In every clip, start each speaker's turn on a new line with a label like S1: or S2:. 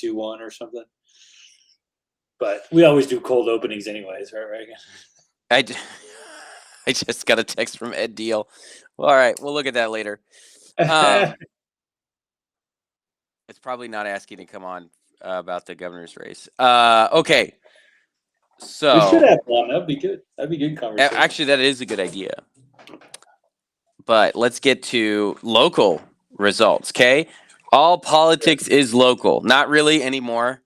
S1: 2-1 or something. But we always do cold openings anyways, right, Reagan?
S2: I just got a text from Ed Deal. Well, all right, we'll look at that later. It's probably not asking to come on about the governor's race. Okay. So
S1: we should have one. That'd be good. That'd be good conversation.
S2: Actually, that is a good idea. But let's get to local results, okay? All politics is local. Not really anymore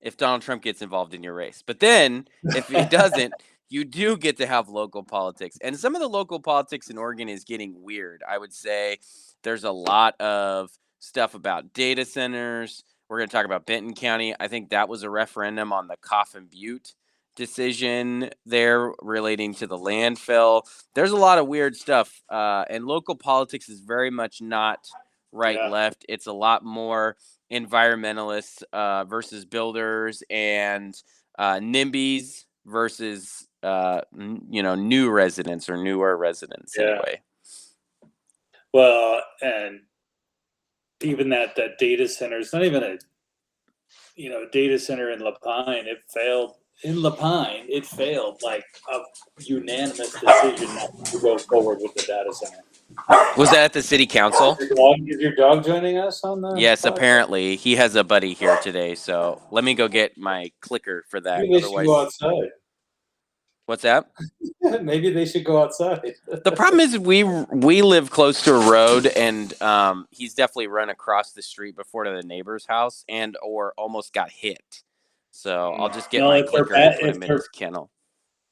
S2: if Donald Trump gets involved in your race. But then, if he doesn't, you do get to have local politics. And some of the local politics in Oregon is getting weird. I would say there's a lot of stuff about data centers. We're going to talk about Benton County. I think that was a referendum on the Coffin Butte decision there relating to the landfill. There's a lot of weird stuff. And local politics is very much not right-left. It's a lot more environmentalists versus builders and NIMBYs versus new residents or newer residents anyway.
S1: Well, and even that data center, it's not even a data center in La Pine. It failed in La Pine. It failed like a unanimous decision not to go forward with the data center.
S2: Was that at the city council?
S1: Is your dog joining us on the
S2: Yes, podcast? Apparently. He has a buddy here today, so let me go get my clicker for that.
S1: Maybe they should go outside.
S2: What's that?
S1: Maybe they should go outside.
S2: The problem is we live close to a road, and he's definitely run across the street before to the neighbor's house or almost got hit. So I'll just get my clicker and put him in his kennel.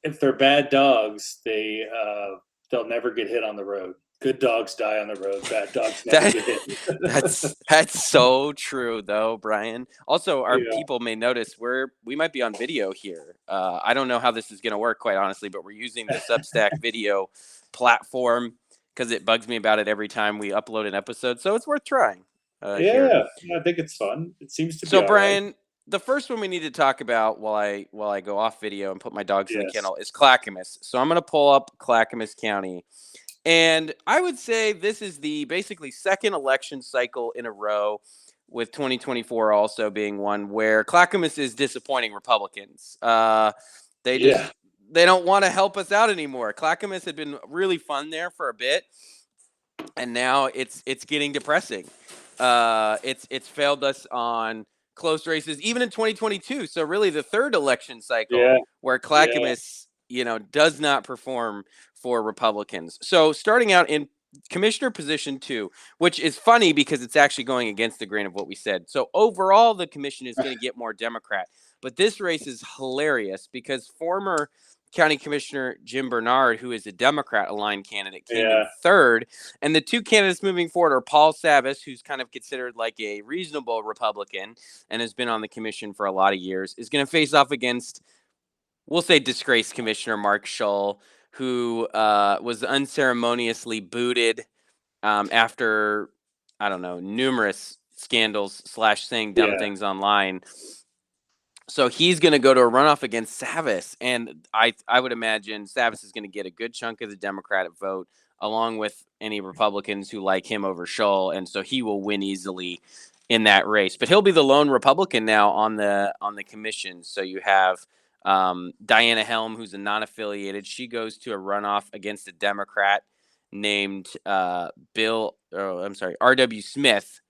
S1: If they're bad dogs, they'll never get hit on the road. Good dogs die on the road. Bad dogs never get hit.
S2: That's so true, though, Brian. Also, our people may notice we might be on video here. I don't know how this is going to work, quite honestly, but we're using the Substack video platform because it bugs me about it every time we upload an episode. So it's worth trying.
S1: I think it's fun. It seems to be.
S2: So, Brian, the first one we need to talk about while I go off video and put my dogs in the kennel is Clackamas. So I'm going to pull up Clackamas County. And I would say this is the basically second election cycle in a row, with 2024 also being one where Clackamas is disappointing Republicans. They don't want to help us out anymore. Clackamas had been really fun there for a bit, and now it's getting depressing. It's failed us on close races, even in 2022. So really, the third election cycle where Clackamas does not perform for Republicans. So starting out in commissioner position 2, which is funny because it's actually going against the grain of what we said. So overall, the commission is going to get more Democrat. But this race is hilarious because former County Commissioner Jim Bernard, who is a Democrat-aligned candidate, came in third. And the two candidates moving forward are Paul Savas, who's kind of considered like a reasonable Republican and has been on the commission for a lot of years, is going to face off against, we'll say, disgraced Commissioner Mark Shull, who was unceremoniously booted after, I don't know, numerous scandals / saying dumb things online. So he's going to go to a runoff against Savas. And I would imagine Savas is going to get a good chunk of the Democratic vote, along with any Republicans who like him over Shull. And so he will win easily in that race. But he'll be the lone Republican now on the commission. So you have Diana Helm, who's a non-affiliated. She goes to a runoff against a Democrat named R.W. Smith.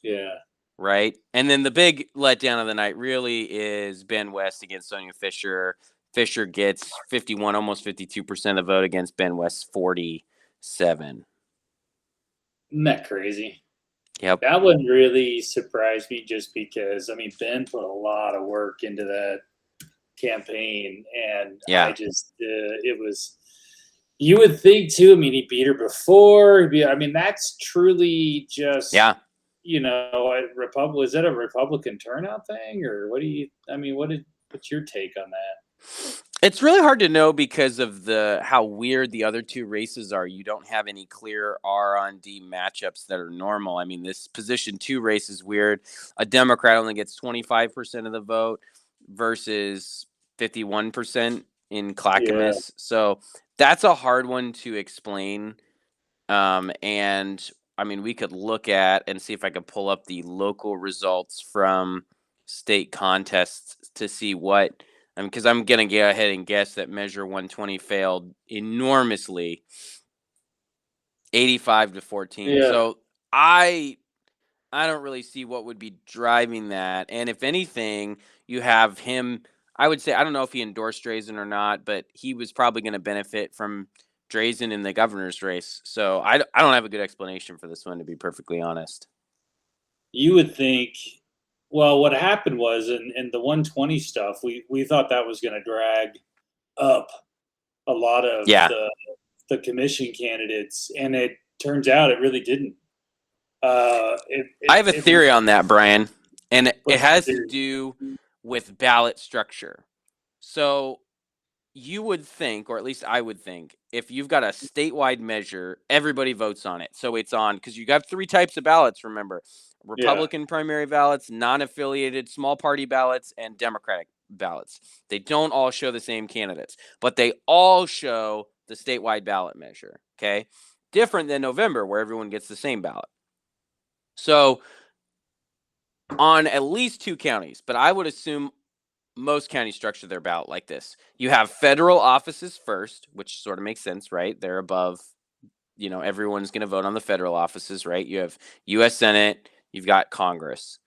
S1: Yeah.
S2: Right. And then the big letdown of the night really is Ben West against Sonia Fisher. Fisher gets 51, almost 52% of the vote against Ben West's 47.
S1: Isn't that crazy?
S2: Yep.
S1: That one really surprised me just because, Ben put a lot of work into that campaign, and I just it was, you would think too, he beat her before. That's truly just was that a Republican turnout thing, or what do you what's your take on that?
S2: It's really hard to know because of how weird the other two races are. You don't have any clear R-on-D matchups that are normal. This position 2 race is weird. A Democrat only gets 25% of the vote versus 51% in Clackamas. So that's a hard one to explain. And we could look at and see if I could pull up the local results from state contests to see what, because I'm going to go ahead and guess that Measure 120 failed enormously, 85-14.
S1: Yeah.
S2: So I don't really see what would be driving that. And if anything, you have him. I would say, I don't know if he endorsed Drazen or not, but he was probably going to benefit from Drazen in the governor's race. So I don't have a good explanation for this one, to be perfectly honest.
S1: You would think, well, what happened was in the 120 stuff, we thought that was going to drag up a lot of
S2: Yeah.
S1: the commission candidates, and it turns out it really didn't.
S2: I have a theory on that, Brian, and it has to
S1: theory?
S2: do with ballot structure. So you would think, or at least I would think, if you've got a statewide measure, everybody votes on it. So it's on, because you got 3 types of ballots, remember: Republican primary ballots, non-affiliated small party ballots, and Democratic ballots. They don't all show the same candidates, but they all show the statewide ballot measure. Okay. Different than November, where everyone gets the same ballot. So on at least 2 counties, but I would assume most counties structure their ballot like this. You have federal offices first, which sort of makes sense, right? They're above, everyone's going to vote on the federal offices, right? You have U.S. Senate, you've got Congress.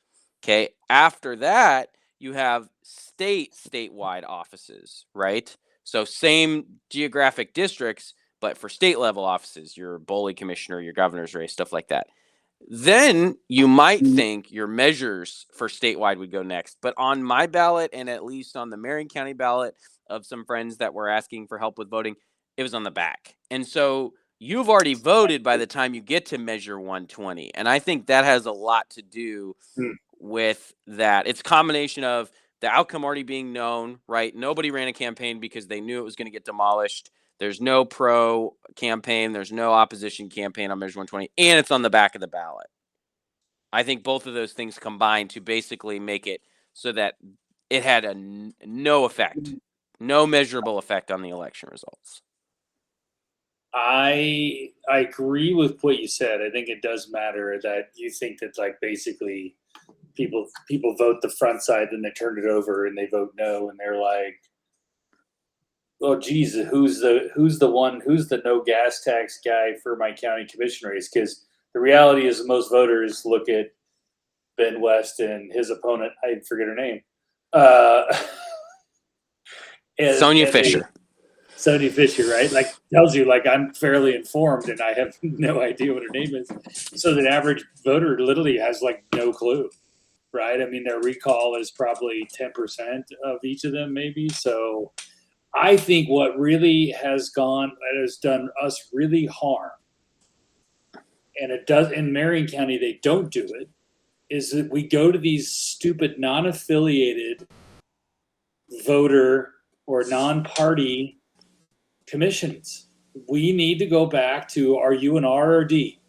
S2: Okay. After that, you have statewide offices, right? So same geographic districts, but for state level offices, your Boley commissioner, your governor's race, stuff like that. Then you might think your measures for statewide would go next. But on my ballot, and at least on the Marion County ballot of some friends that were asking for help with voting, it was on the back. And so you've already voted by the time you get to Measure 120. And I think that has a lot to do with that. It's a combination of the outcome already being known, right? Nobody ran a campaign because they knew it was going to get demolished. There's no pro campaign. There's no opposition campaign on Measure 120, and it's on the back of the ballot. I think both of those things combined to basically make it so that it had no effect, no measurable effect on the election results.
S1: I agree with what you said. I think it does matter that you think that, like, basically people vote the front side, then they turn it over and they vote no, and they're like, oh geez, who's the no gas tax guy for my county commission race? Because the reality is most voters look at Ben West and his opponent, I forget her name,
S2: Sonia Fisher.
S1: Sonia Fisher, right? Like, tells you, like, I'm fairly informed and I have no idea what her name is. So the average voter literally has, like, no clue, right? I mean, their recall is probably 10% of each of them, maybe. So I think what really has done us really harm, and it does in Marion County, they don't do it, is that we go to these stupid non-affiliated voter or non-party commissions. We need to go back to, are you an R or D?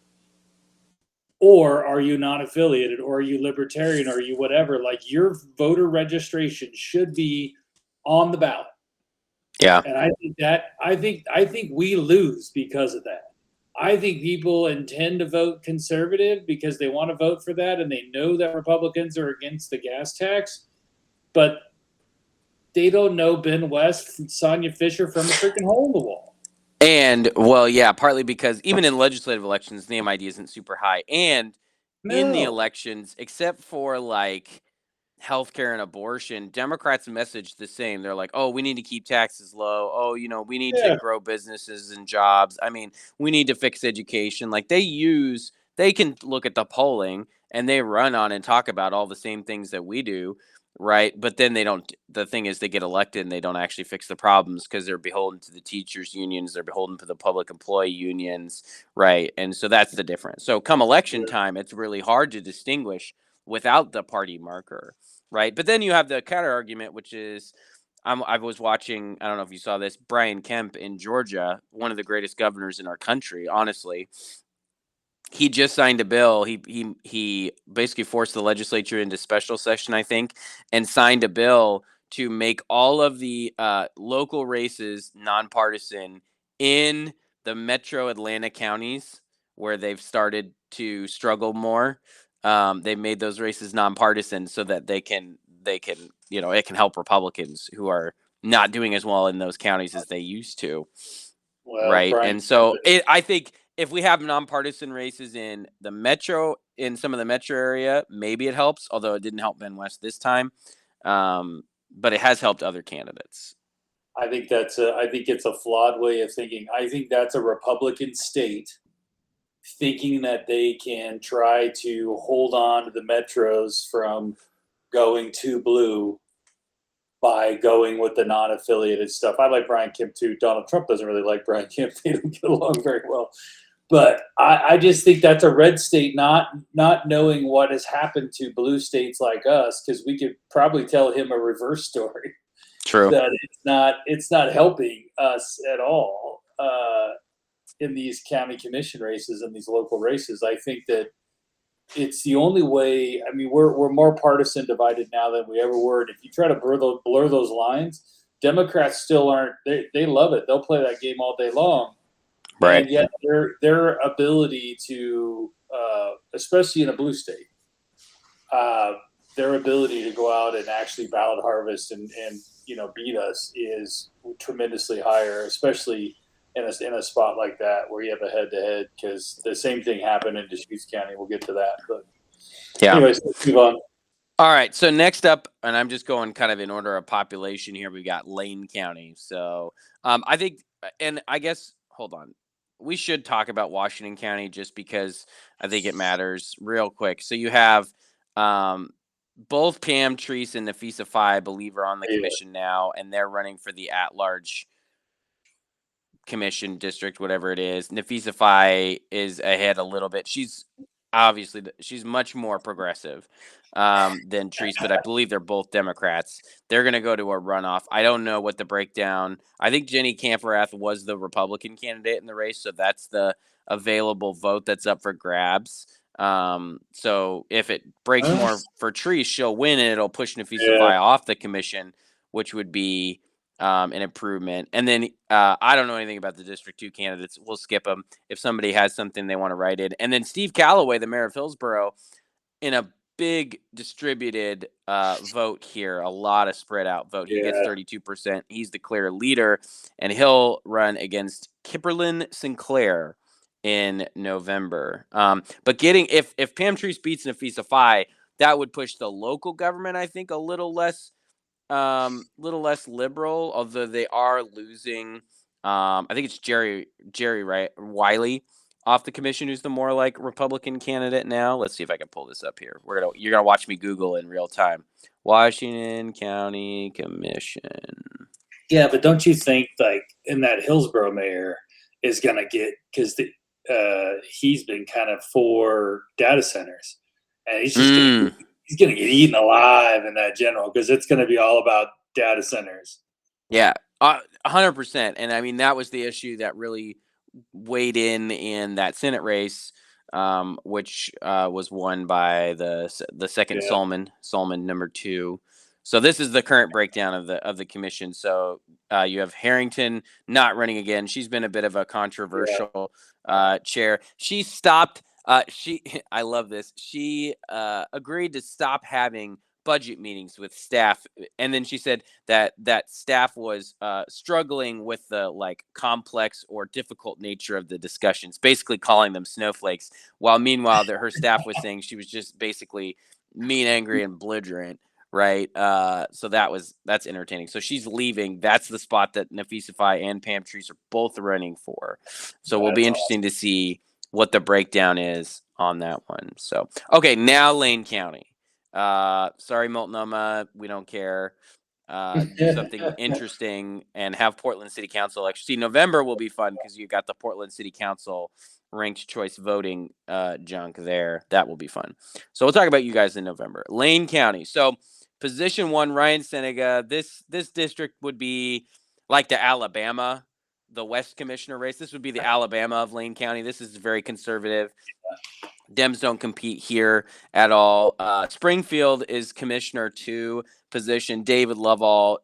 S1: Or are you non-affiliated? Or are you libertarian? Or are you whatever? Like, your voter registration should be on the ballot.
S2: Yeah.
S1: And I think we lose because of that. I think people intend to vote conservative because they want to vote for that, and they know that Republicans are against the gas tax, but they don't know Ben West, Sonia Fisher from a freaking hole in the wall.
S2: And, well, yeah, partly because even in legislative elections, the name ID isn't super high. And in the elections, except for, like, healthcare and abortion, Democrats message the same. They're like, oh, we need to keep taxes low. Oh, we need to grow businesses and jobs. I mean, we need to fix education. Like, they can look at the polling and they run on and talk about all the same things that we do, right? But then the thing is, they get elected and they don't actually fix the problems because they're beholden to the teachers unions. They're beholden to the public employee unions, right? And so that's the difference. So come election time, it's really hard to distinguish without the party marker, right? But then you have the counter argument, which is, I was watching, I don't know if you saw this, Brian Kemp in Georgia, one of the greatest governors in our country, honestly. He just signed a bill. He basically forced the legislature into special session, I think, and signed a bill to make all of the local races nonpartisan in the metro Atlanta counties where they've started to struggle more. They made those races nonpartisan so that they can, it can help Republicans who are not doing as well in those counties as they used to.
S1: Well,
S2: Right.
S1: Brian,
S2: And so I think if we have nonpartisan races in some of the metro area, maybe it helps, although it didn't help Ben West this time. But it has helped other candidates.
S1: I think it's a flawed way of thinking. I think that's a Republican state thinking that they can try to hold on to the metros from going too blue by going with the non-affiliated stuff. I like Brian Kemp too. Donald Trump doesn't really like Brian Kemp. They don't get along very well. But I just think that's a red state not knowing what has happened to blue states like us, because we could probably tell him a reverse story.
S2: True.
S1: That it's not helping us at all in these county commission races and these local races. I think that it's the only way. I mean, we're more partisan divided now than we ever were. And if you try to blur those lines, Democrats still aren't. They love it. They'll play that game all day long.
S2: Right.
S1: And yet their ability to, especially in a blue state, their ability to go out and actually ballot harvest and beat us is tremendously higher, especially in a spot like that where you have a head-to-head, because the same thing happened in Deschutes County. We'll get to that. But anyways, let's move on.
S2: All right. So next up, and I'm just going kind of in order of population here, we got Lane County. So I think, and I guess, hold on. We should talk about Washington County just because I think it matters real quick. So you have both Pam Treese and Nafisa Faye, I believe, are on the commission now, and they're running for the at-large commission district, whatever it is. Nafisa Faye is ahead a little bit. She's much more progressive than Treese, but I believe they're both Democrats. They're going to go to a runoff. I don't know what the breakdown. I think Jenny Camporath was the Republican candidate in the race, so that's the available vote that's up for grabs. So if it breaks more for Treese, she'll win, and it'll push Nafisa Faye off the commission, which would be an improvement. And then I don't know anything about the District 2 candidates. We'll skip them. If somebody has something they want to write in. And then Steve Calloway, the mayor of Hillsborough, in a big distributed vote here, a lot of spread out vote. He gets 32%. He's the clear leader, and he'll run against Kipperlin Sinclair in November. But if Pam Treese beats Nafisa Faye, that would push the local government, I think, a little less liberal, although they are losing. I think it's Jerry Wiley off the commission, who's the more like Republican candidate now. Let's see if I can pull this up here. You're gonna watch me Google in real time. Washington County Commission.
S1: Yeah, but don't you think like in that Hillsborough mayor is gonna get, because he's been kind of for data centers, and he's just he's going to get eaten alive in that general, because it's going to be all about data centers.
S2: Yeah, 100%. And I mean, that was the issue that really weighed in that Senate race, which was won by the second Solomon number 2. So this is the current breakdown of the commission. So you have Harrington not running again. She's been a bit of a controversial chair. She stopped. I love this. She agreed to stop having budget meetings with staff, and then she said that staff was struggling with the complex or difficult nature of the discussions, basically calling them snowflakes. While meanwhile, her staff was saying she was just basically mean, angry, and belligerent. Right. So that's entertaining. So she's leaving. That's the spot that Nafisa Faye and Pam Treese are both running for. So we'll be interesting to see what the breakdown is on that one. So, okay, now Lane County. Sorry, Multnomah, we don't care. Do something interesting and have Portland City Council election. See, November will be fun because you got the Portland City Council ranked choice voting junk there. That will be fun. So we'll talk about you guys in November. Lane County. So position 1, Ryan Senega. This district would be like the Alabama, the West Commissioner race. This would be the Alabama of Lane County. This is very conservative. Dems don't compete here at all. Springfield is Commissioner 2 position. David Lovall.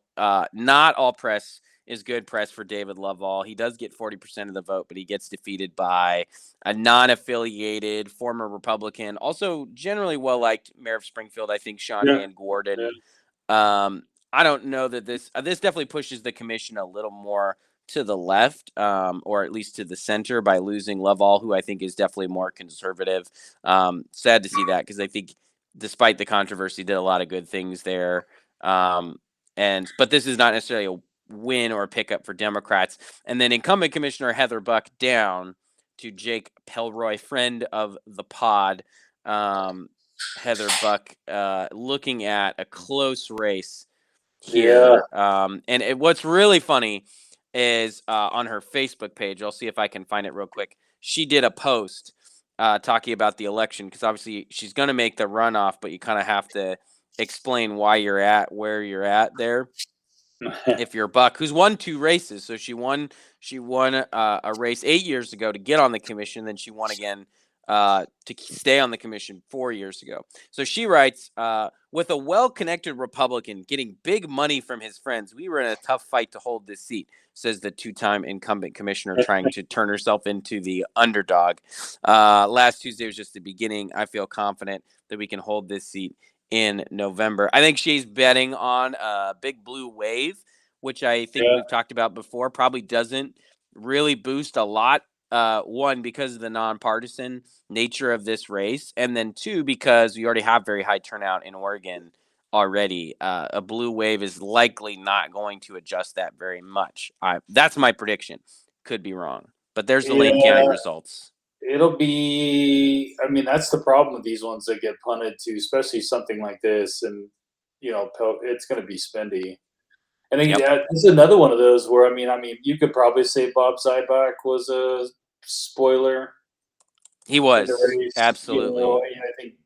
S2: Not all press is good press for David Lovall. He does get 40% of the vote, but he gets defeated by a non-affiliated former Republican, also generally well-liked mayor of Springfield, I think, Sean Van Gordon. I don't know that this definitely pushes the commission a little more to the left, or at least to the center, by losing Lovell, who I think is definitely more conservative. Sad to see that, because I think, despite the controversy, did a lot of good things there. But this is not necessarily a win or a pickup for Democrats. And then incumbent Commissioner Heather Buck down to Jake Pelroy, friend of the pod. Heather Buck looking at a close race here. What's really funny is on her Facebook page, I'll see if I can find it real quick. She did a post talking about the election, because obviously she's going to make the runoff, but you kind of have to explain why you're at where you're at there. If you're Buck, who's won 2 races, so she won a race 8 years ago to get on the commission, then she won again to stay on the commission 4 years ago. So she writes, with a well-connected Republican getting big money from his friends, we were in a tough fight to hold this seat, says the 2-time incumbent commissioner, trying to turn herself into the underdog. Last Tuesday was just the beginning. I feel confident that we can hold this seat in November. I think she's betting on a big blue wave, which I think we've talked about before, probably doesn't really boost a lot. One, because of the nonpartisan nature of this race, and then 2, because we already have very high turnout in Oregon already. A blue wave is likely not going to adjust that very much. That's my prediction. Could be wrong, but there's the Lane County results.
S1: It'll be, I mean, that's the problem with these ones that get punted to, especially something like this. And, it's going to be spendy. And this is another one of those where, I mean, you could probably say Bob Zybach was a spoiler.
S2: He was, absolutely.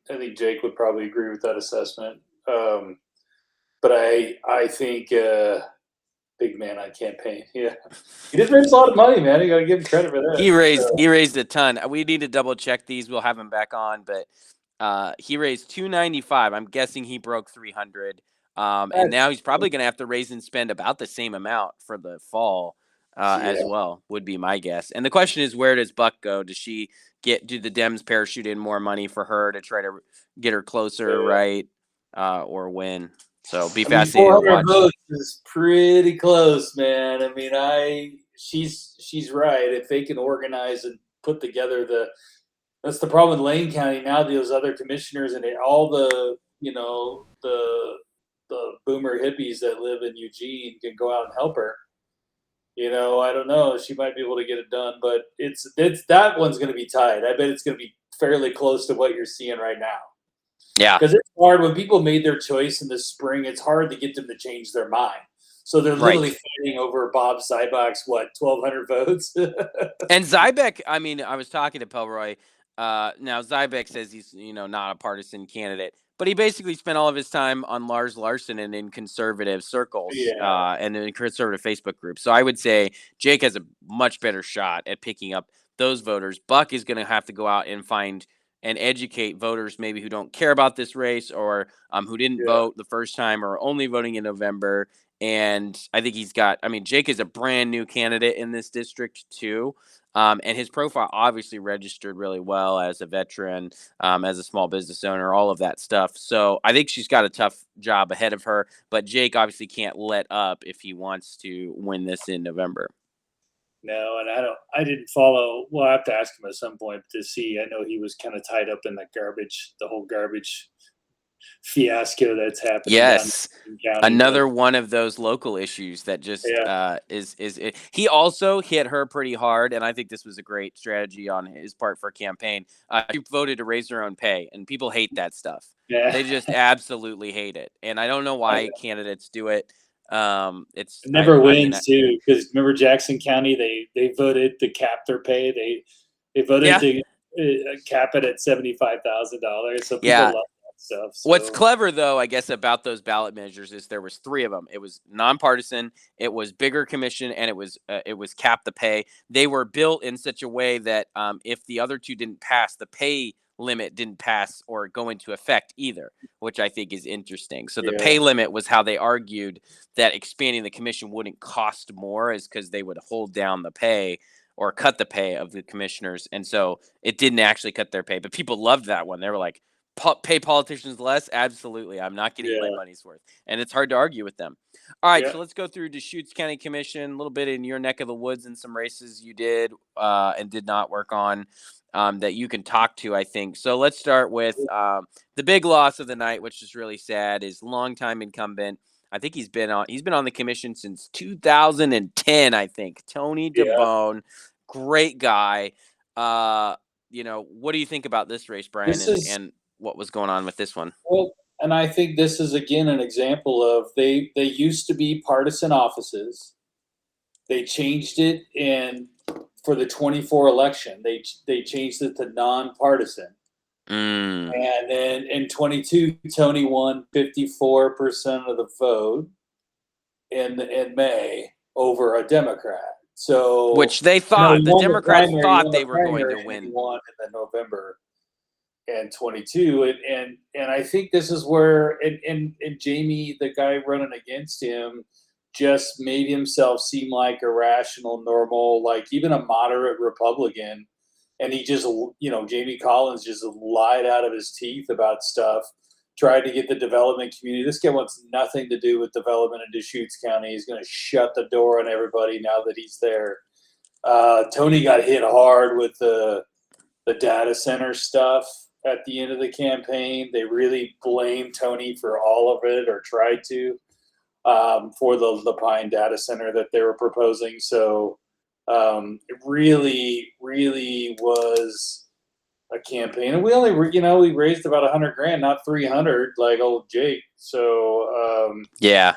S1: I think Jake would probably agree with that assessment. But I think big man on campaign. Yeah, he did raise a lot of money, man. You got to give him credit for that.
S2: He raised a ton. We need to double check these. We'll have him back on, but he raised $295. I'm guessing he broke 300. And now he's probably going to have to raise and spend about the same amount for the fall as well, would be my guess. And the question is, where does Buck go? Do the Dems parachute in more money for her to try to get her closer, right, or win? So be fascinating to watch.
S1: Votes is pretty close, man. I mean, she's right. If they can organize and put together that's the problem in Lane County now. Those other commissioners and all the the boomer hippies that live in Eugene can go out and help her. I don't know. She might be able to get it done, but it's that one's going to be tight. I bet it's going to be fairly close to what you're seeing right now.
S2: Yeah,
S1: because it's hard when people made their choice in the spring. It's hard to get them to change their mind. So they're literally fighting over Bob Zybach's 1,200 votes.
S2: And Zybach, I mean, I was talking to Pelroy. Now Zybach says he's not a partisan candidate, but he basically spent all of his time on Lars Larson and in conservative circles, and in conservative Facebook groups. So I would say Jake has a much better shot at picking up those voters. Buck is going to have to go out and find and educate voters maybe who don't care about this race, or who didn't vote the first time, or only voting in November. And I think Jake is a brand new candidate in this district too. And his profile obviously registered really well as a veteran, as a small business owner, all of that stuff. So I think she's got a tough job ahead of her, but Jake obviously can't let up if he wants to win this in November.
S1: No, and I didn't follow. Well, I have to ask him at some point to see. I know he was kind of tied up in the whole garbage fiasco that's happening.
S2: Yes, another one of those local issues that just is. He also hit her pretty hard, and I think this was a great strategy on his part for campaign. She voted to raise her own pay, and people hate that stuff. Yeah. They just absolutely hate it, and I don't know why candidates do it. It
S1: never wins too, because remember Jackson County, they voted to cap their pay. They voted to cap it at $75,000. So people love that stuff. So.
S2: What's clever though, I guess, about those ballot measures is there was 3 of them. It was nonpartisan, it was bigger commission, and it was cap the pay. They were built in such a way that if the other 2 didn't pass, the pay limit didn't pass or go into effect either, which I think is interesting. So the pay limit was how they argued that expanding the commission wouldn't cost more, is because they would hold down the pay or cut the pay of the commissioners. And so it didn't actually cut their pay, but people loved that one. They were like, pay politicians less? Absolutely. I'm not getting my
S1: Yeah.
S2: money's worth. And it's hard to argue with them. All right,
S1: Yeah.
S2: so let's go through Deschutes County Commission, a little bit in your neck of the woods and some races you did and did not work on that you can talk to, I think. So let's start with the big loss of the night, which is really sad, is longtime incumbent. I think he's been on the commission since 2010, I think. Tony
S1: Yeah.
S2: DeBone, great guy. What do you think about this race, Brian,
S1: This is
S2: and what was going on with this one?
S1: well, and I think this is again an example of they used to be partisan offices. They changed it for the 24 election. They changed it to nonpartisan.
S2: Mm.
S1: And then in 22, Tony won 54% of the vote in May over a Democrat. So
S2: Which they
S1: he
S2: thought, the
S1: won the
S2: Democrats
S1: primary,
S2: thought they were going to
S1: and he
S2: win.
S1: won in the November and 22. And I think this is where and Jamie, the guy running against him, just made himself seem like a rational, normal, like even a moderate Republican. And he just, Jamie Collins just lied out of his teeth about stuff, tried to get the development community. This guy wants nothing to do with development in Deschutes County. He's going to shut the door on everybody now that he's there. Tony got hit hard with the data center stuff at the end of the campaign. They really blamed Tony for all of it, or tried to, for the Pine data center that they were proposing. So it really, really was a campaign, and we only, we raised about 100 grand, not 300 like old Jake. So
S2: Yeah.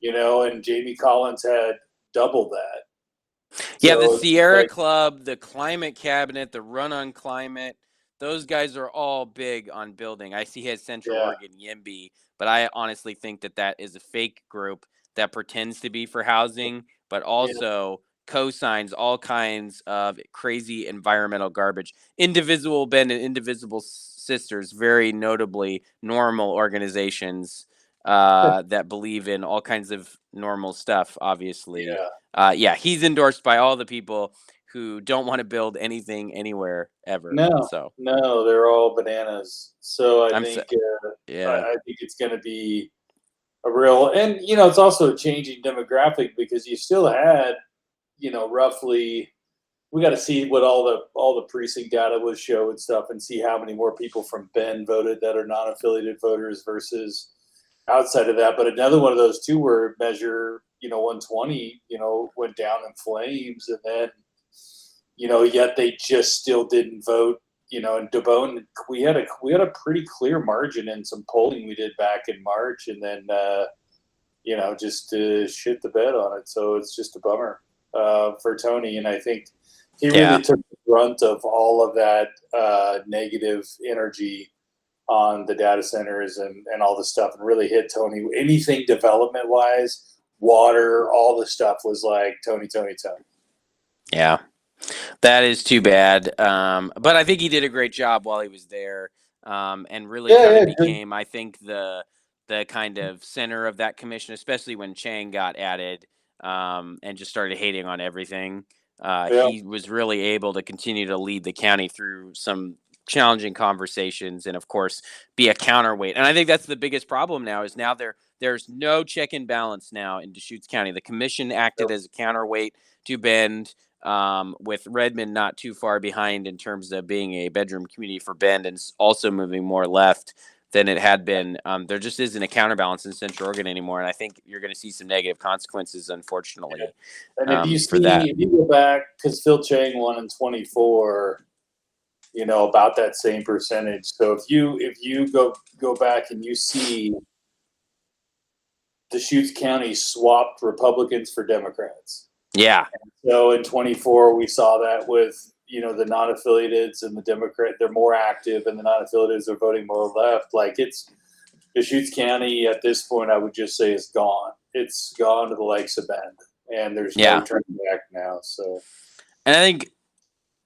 S1: and Jamie Collins had double that.
S2: Yeah, the
S1: So
S2: Sierra Club, the Climate Cabinet, the Run on Climate, those guys are all big on building. I see he has Central Oregon YIMBY, but I honestly think that is a fake group that pretends to be for housing, but also co-signs all kinds of crazy environmental garbage. Indivisible Bend and Indivisible Sisters, very notably normal organizations that believe in all kinds of normal stuff, obviously. He's endorsed by all the people who don't want to build anything anywhere ever.
S1: No, they're all bananas. So I think it's going to be a real, and it's also a changing demographic, because you still had, roughly, we got to see what all the precinct data would show and stuff, and see how many more people from Bend voted that are non-affiliated voters versus outside of that. But another one of those two where measure, 120, went down in flames, and then, yet they just still didn't vote. And DeBone, we had a pretty clear margin in some polling we did back in March, and then just shit the bed on it. So it's just a bummer for Tony, and I think he really took the brunt of all of that negative energy on the data centers and all the stuff, and really hit Tony. Anything development wise, water, all the stuff was like Tony.
S2: Yeah, that is too bad. But I think he did a great job while he was there, and really kind of became, I think, the kind of center of that commission, especially when Chang got added, and just started hating on everything. He was really able to continue to lead the county through some challenging conversations, and of course be a counterweight. And I think that's the biggest problem now, is now there's no check and balance now in Deschutes County. The commission acted as a counterweight to Bend, with Redmond not too far behind in terms of being a bedroom community for Bend, and also moving more left than it had been. There just isn't a counterbalance in Central Oregon anymore, and I think you're going to see some negative consequences, unfortunately.
S1: And if you go back, because Phil Chang won in 24, about that same percentage. So if you go back and you see Deschutes County swapped Republicans for Democrats.
S2: Yeah.
S1: And so in 24, we saw that with, the non-affiliateds and the Democrat, they're more active, and the non-affiliateds are voting more left. Like, it's Deschutes County at this point, I would just say, is gone. It's gone to the likes of Bend, and there's no turning back now. So,
S2: and I think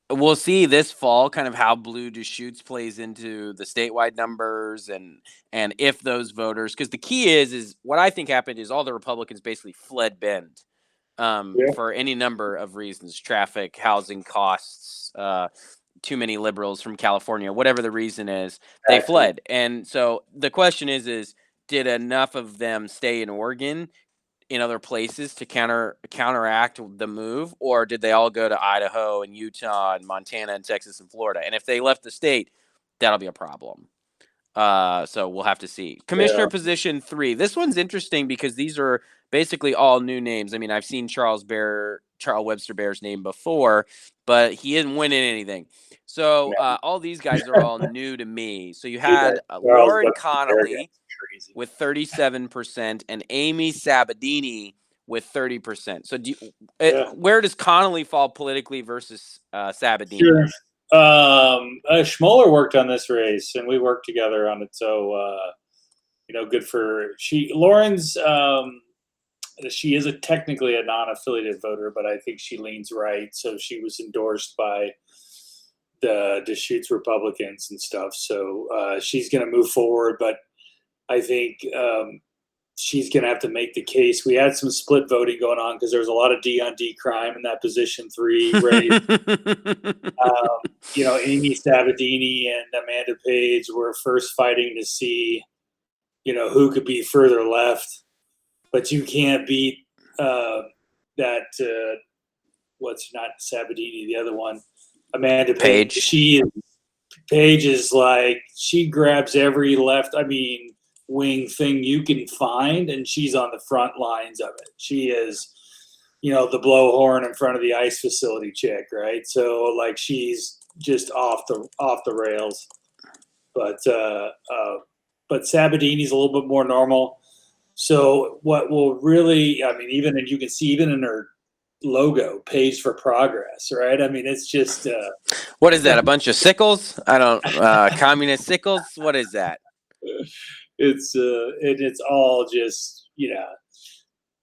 S2: we'll see this fall kind of how blue Deschutes plays into the statewide numbers, and if those voters, because the key is what I think happened is all the Republicans basically fled Bend. For any number of reasons, traffic, housing costs, too many liberals from California, whatever the reason is, they fled. And so the question is did enough of them stay in Oregon in other places to counteract the move, or did they all go to Idaho and Utah and Montana and Texas and Florida? And if they left the state, that'll be a problem. So we'll have to see. Commissioner position 3. This one's interesting because these are basically all new names. I mean, I've seen Charles Webster Bear's name before, but he didn't win in anything. So all these guys are all new to me. So you had Lauren Connolly with 37% and Amy Sabadini with 30%. So where does Connolly fall politically versus Sabadini?
S1: Sure. Schmoller worked on this race and we worked together on it. So, good for Lauren's, she is technically a non-affiliated voter, but I think she leans right. So she was endorsed by the Deschutes Republicans and stuff. So, she's going to move forward, but I think, she's going to have to make the case. We had some split voting going on because there was a lot of D on D crime in that position 3 race. Amy Sabadini and Amanda Page were first fighting to see, who could be further left. But you can't beat what's not Sabadini, the other one, Amanda Page. Page is like, she grabs every wing thing you can find, and she's on the front lines of it. She is, the blowhorn in front of the ice facility chick, right? So like she's just off the rails. But Sabadini's a little bit more normal. So what will really, you can see even in her logo, Page for Progress, right? It's just
S2: what is that? A bunch of sickles? I don't communist sickles? What is that?
S1: It's all just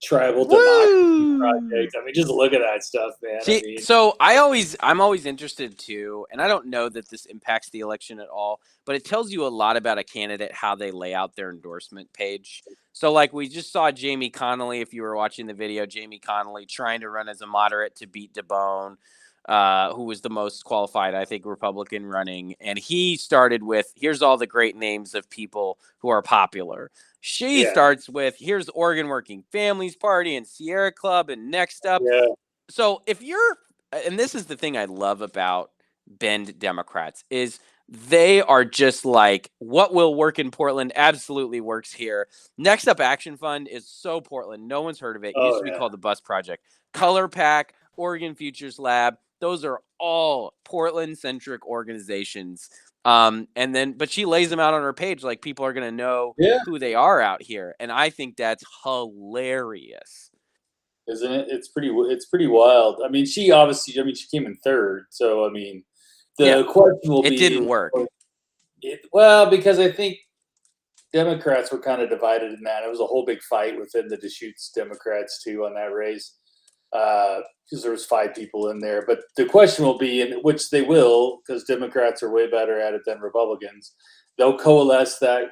S1: tribal democracy project. Just look at that stuff, man.
S2: So I'm always interested too, and I don't know that this impacts the election at all, but it tells you a lot about a candidate how they lay out their endorsement page. So like we just saw Jamie Connolly, if you were watching the video, Jamie Connolly trying to run as a moderate to beat DeBone, who was the most qualified, I think, Republican running. And he started with, here's all the great names of people who are popular. She starts with, here's Oregon Working Families Party and Sierra Club and Next Up.
S1: Yeah.
S2: So if you're, and this is the thing I love about Bend Democrats, is they are just like, what will work in Portland absolutely works here. Next Up Action Fund is so Portland. No one's heard of it. It used to be called the Bus Project. Color Pack, Oregon Futures Lab, those are all Portland-centric organizations. But she lays them out on her page like people are going to know who they are out here. And I think that's hilarious.
S1: Isn't it? It's pretty wild. She obviously, she came in third. So, the question will be.
S2: It didn't work.
S1: Because I think Democrats were kind of divided in that. It was a whole big fight within the Deschutes Democrats, too, on that race. Because there was 5 people in there. But the question will be, and which they will, because Democrats are way better at it than Republicans, they'll coalesce that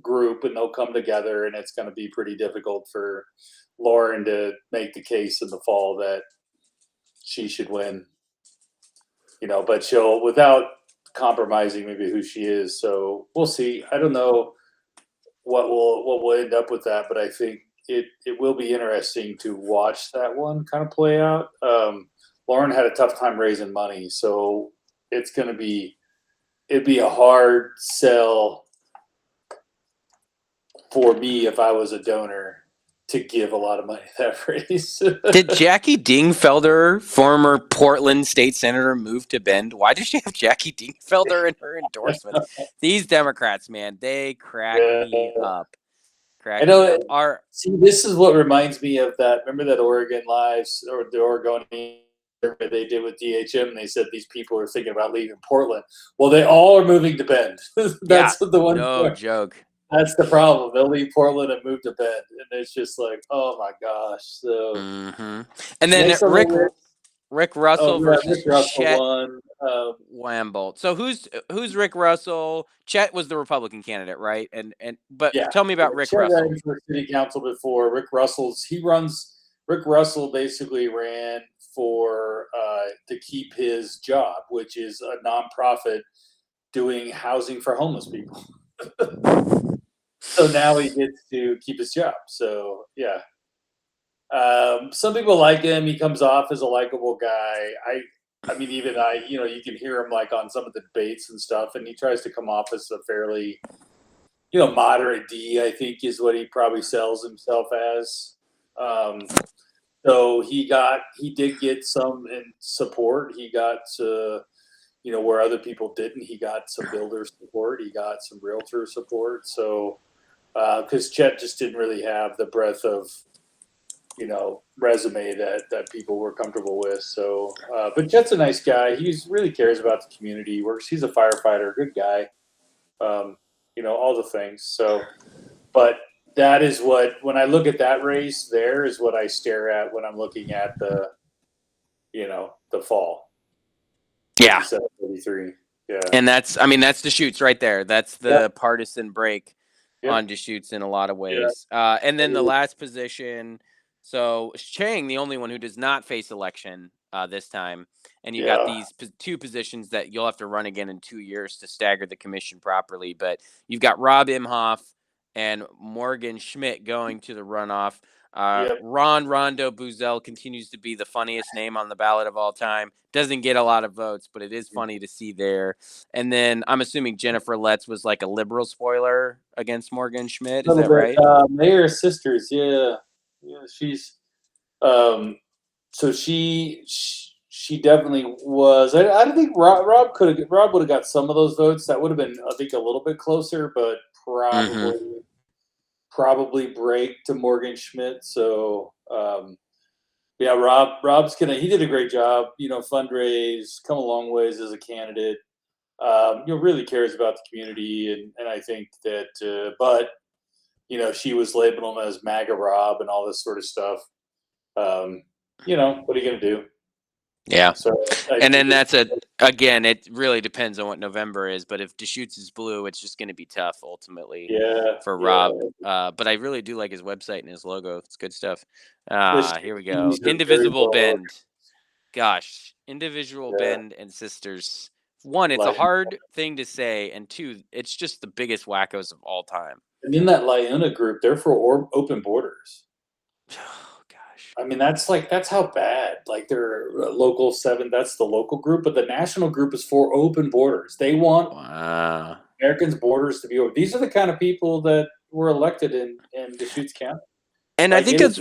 S1: group and they'll come together, and it's going to be pretty difficult for Lauren to make the case in the fall that she should win. But she'll, without compromising maybe who she is. So we'll see. I don't know what will end up with that, but I think it will be interesting to watch that one kind of play out. Lauren had a tough time raising money, so it'd be a hard sell for me if I was a donor to give a lot of money to that race.
S2: Did Jackie Dingfelder, former Portland state senator, move to Bend? Why does she have Jackie Dingfelder in her endorsement? These Democrats, man, they crack me up.
S1: I know. See, this is what reminds me of that. Remember that Oregon Lives or the Oregonian survey they did with DHM? And they said these people are thinking about leaving Portland. Well, they all are moving to Bend. That's the one.
S2: No joke.
S1: That's the problem. They'll leave Portland and move to Bend, and it's just like, oh my gosh. So,
S2: and then Rick Russell versus Chet Wambolt. So who's Rick Russell? Chet was the Republican candidate, right? And tell me about Rick
S1: Chet
S2: Russell.
S1: ran for city council before. Rick Rick Russell basically ran for to keep his job, which is a nonprofit doing housing for homeless people. So now he gets to keep his job. So yeah, some people like him. He comes off as a likable guy. I mean, even you can hear him like on some of the debates and stuff, and he tries to come off as a fairly, moderate D, I think is what he probably sells himself as. So he did get some support. He got where other people didn't. He got some builder support. He got some realtor support. So because Chet just didn't really have the breadth of resume that people were comfortable with. So, but Chet's a nice guy. He really cares about the community. He's a firefighter, good guy. All the things. So, but that is when I look at that race, there is what I stare at when I'm looking at the fall.
S2: Yeah.
S1: 33. Yeah.
S2: And that's Deschutes right there. That's the partisan break on Deschutes in a lot of ways. Yeah. And then the last position. So Chang, the only one who does not face election this time. And you got these two positions that you'll have to run again in 2 years to stagger the commission properly. But you've got Rob Imhoff and Morgan Schmidt going to the runoff. Ron Rondo Buzel continues to be the funniest name on the ballot of all time. Doesn't get a lot of votes, but it is funny to see there. And then I'm assuming Jennifer Letts was like a liberal spoiler against Morgan Schmidt. Is that right?
S1: They are sisters. Yeah. She's so she definitely was. I don't think Rob would have got some of those votes. That would have been, I think, a little bit closer, but probably break to Morgan Schmidt. So Rob's he did a great job. Fundraise, come a long ways as a candidate. Really cares about the community, and I think that, but she was labeling him as MAGA Rob and all this sort of stuff. What are you gonna do?
S2: Yeah. So, and then again, it really depends on what November is. But if Deschutes is blue, it's just going to be tough ultimately for Rob. But I really do like his website and his logo. It's good stuff. Here we go. Indivisible Bend. Gosh, Indivisible Bend and Sisters. One, it's a hard thing to say. And two, it's just the biggest wackos of all time.
S1: And in that Liona group, they're for open borders. I mean, that's how bad. Like, they're local 7. That's the local group, but the national group is for open borders. They want Americans' borders to be open. These are the kind of people that were elected in Deschutes County.
S2: And I think it's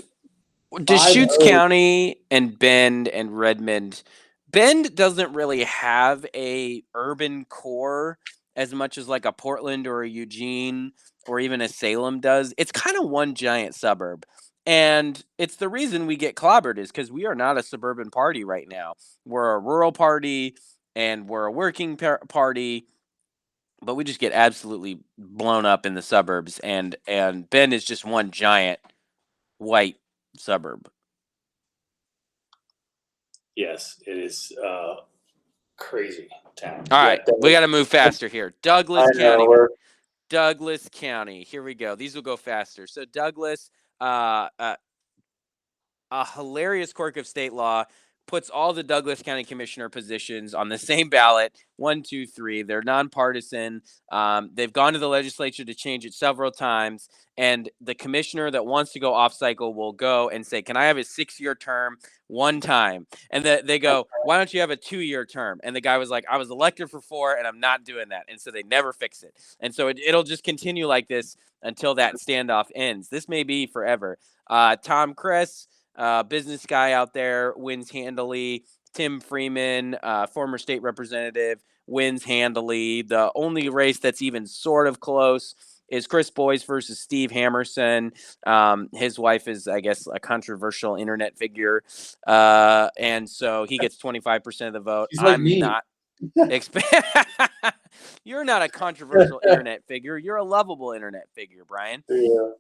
S2: Deschutes County and Bend and Redmond. Bend doesn't really have a urban core as much as like a Portland or a Eugene or even a Salem does. It's kind of one giant suburb. And it's the reason we get clobbered is because we are not a suburban party right now. We're a rural party and we're a working party, but we just get absolutely blown up in the suburbs. And Bend is just one giant white suburb.
S1: Yes, it is crazy town.
S2: All right, we got to move faster here. Douglas County. Douglas County. Here we go. These will go faster. So Douglas. A hilarious quirk of state law puts all the Douglas County Commissioner positions on the same ballot. 1, 2, 3. They're nonpartisan. They've gone to the legislature to change it several times. And the commissioner that wants to go off cycle will go and say, can I have a 6-year term one time? And they go, why don't you have a 2-year term? And the guy was like, I was elected for 4 and I'm not doing that. And so they never fix it. And so it'll just continue like this until that standoff ends. This may be forever. Tom Kress, business guy out there, wins handily. Tim Freeman, former state representative, wins handily. The only race that's even sort of close is Chris Boyce versus Steve Hamerson. His wife is, I guess, a controversial internet figure. And so he gets 25% of the vote.
S1: I'm
S2: not. You're not a controversial internet figure. You're a lovable internet figure, Brian.
S1: Yeah.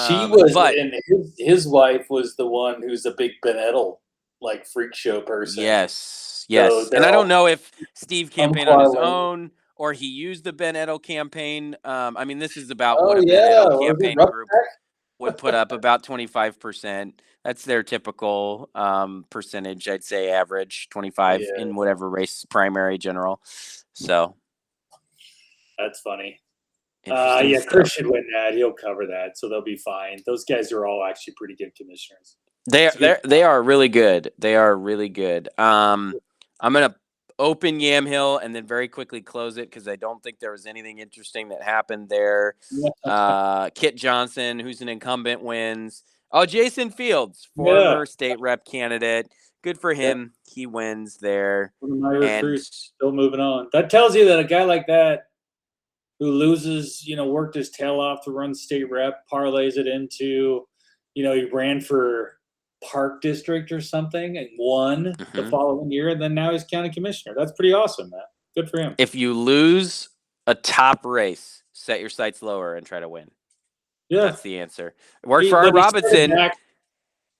S1: She was, and his wife was the one who's a big Ben Edel, like, freak show person.
S2: Yes. So and I don't know if Steve campaigned on his own or he used the Ben Edel campaign. I mean, this is about what a Ben Edel campaign group. would put up about 25%. That's their typical percentage. I'd say average 25 in whatever race, primary, general. So
S1: that's funny.
S2: interesting stuff.
S1: Chris should win that. He'll cover that, so they'll be fine. Those guys are all actually pretty good commissioners.
S2: They are really good. They are really good. I'm gonna open Yamhill and then very quickly close it because I don't think there was anything interesting that happened there. Kit Johnson, who's an incumbent, wins. Oh, Jason Fields, former state rep candidate. Good for him. Yeah. He wins there.
S1: One of my recruits still moving on. That tells you that a guy like that who loses, worked his tail off to run state rep, parlays it into, he ran for Park District or something and won the following year, and then now he's county commissioner. That's pretty awesome, man. Good for him.
S2: If you lose a top race, set your sights lower and try to win. Yeah, that's the answer. It worked for Art Robinson.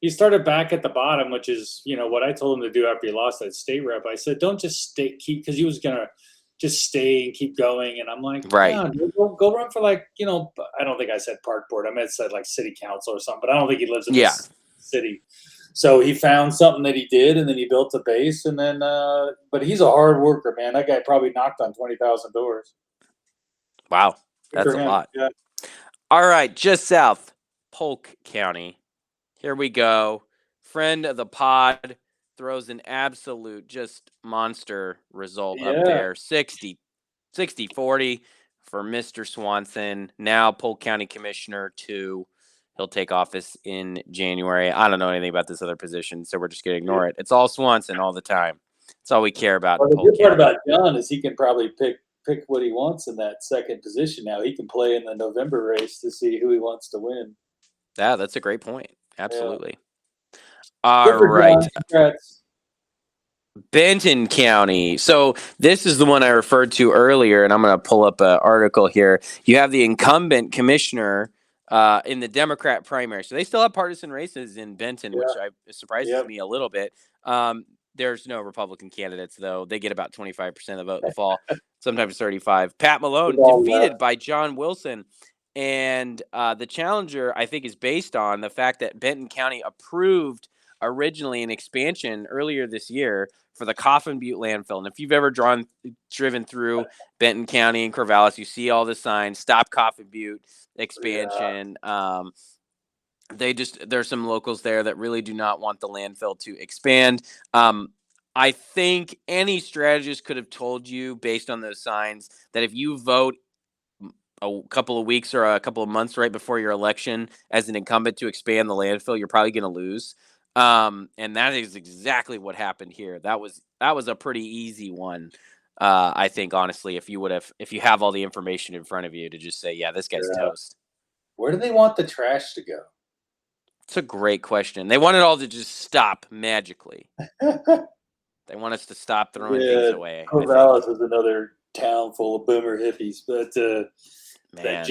S1: He started back at the bottom, which is what I told him to do after he lost that state rep. I said, don't just because he was gonna just stay and keep going, and I'm like,
S2: right,
S1: go run for I don't think I said park board. I meant said city council or something, but I don't think he lives in this city. So he found something that he did, and then he built a base, and then but he's a hard worker, man. That guy probably knocked on 20,000 doors.
S2: Wow, that's a lot. Yeah. All right, just south, Polk County. Here we go. Friend of the pod throws an absolute just monster result up there. 60-40 for Mr. Swanson. Now Polk County Commissioner 2. He'll take office in January. I don't know anything about this other position, so we're just going to ignore it. It's all Swanson all the time. That's all we care about.
S1: Well, the good part about John is he can probably pick what he wants in that second position now. He can play in the November race to see who he wants to win.
S2: Yeah, that's a great point. Absolutely. Yeah. All right. Benton County. So this is the one I referred to earlier, and I'm going to pull up an article here. You have the incumbent commissioner in the Democrat primary. So they still have partisan races in Benton, which surprises me a little bit. There's no Republican candidates, though. They get about 25% of the vote in the fall, sometimes 35%. Pat Malone defeated by John Wilson. And the challenger, I think, is based on the fact that Benton County approved originally an expansion earlier this year for the Coffin Butte landfill. And if you've ever driven through Benton County and Corvallis, you see all the signs, stop Coffin Butte expansion. There's some locals there that really do not want the landfill to expand. I think any strategist could have told you, based on those signs, that if you vote a couple of weeks or a couple of months right before your election as an incumbent to expand the landfill, you're probably going to lose. And that is exactly what happened here. That was a pretty easy one. I think, honestly, if you have all the information in front of you to just say, yeah, this guy's toast.
S1: Where do they want the trash to go?
S2: It's a great question. They want it all to just stop magically. They want us to stop throwing things away.
S1: Corvallis was another town full of boomer hippies, but they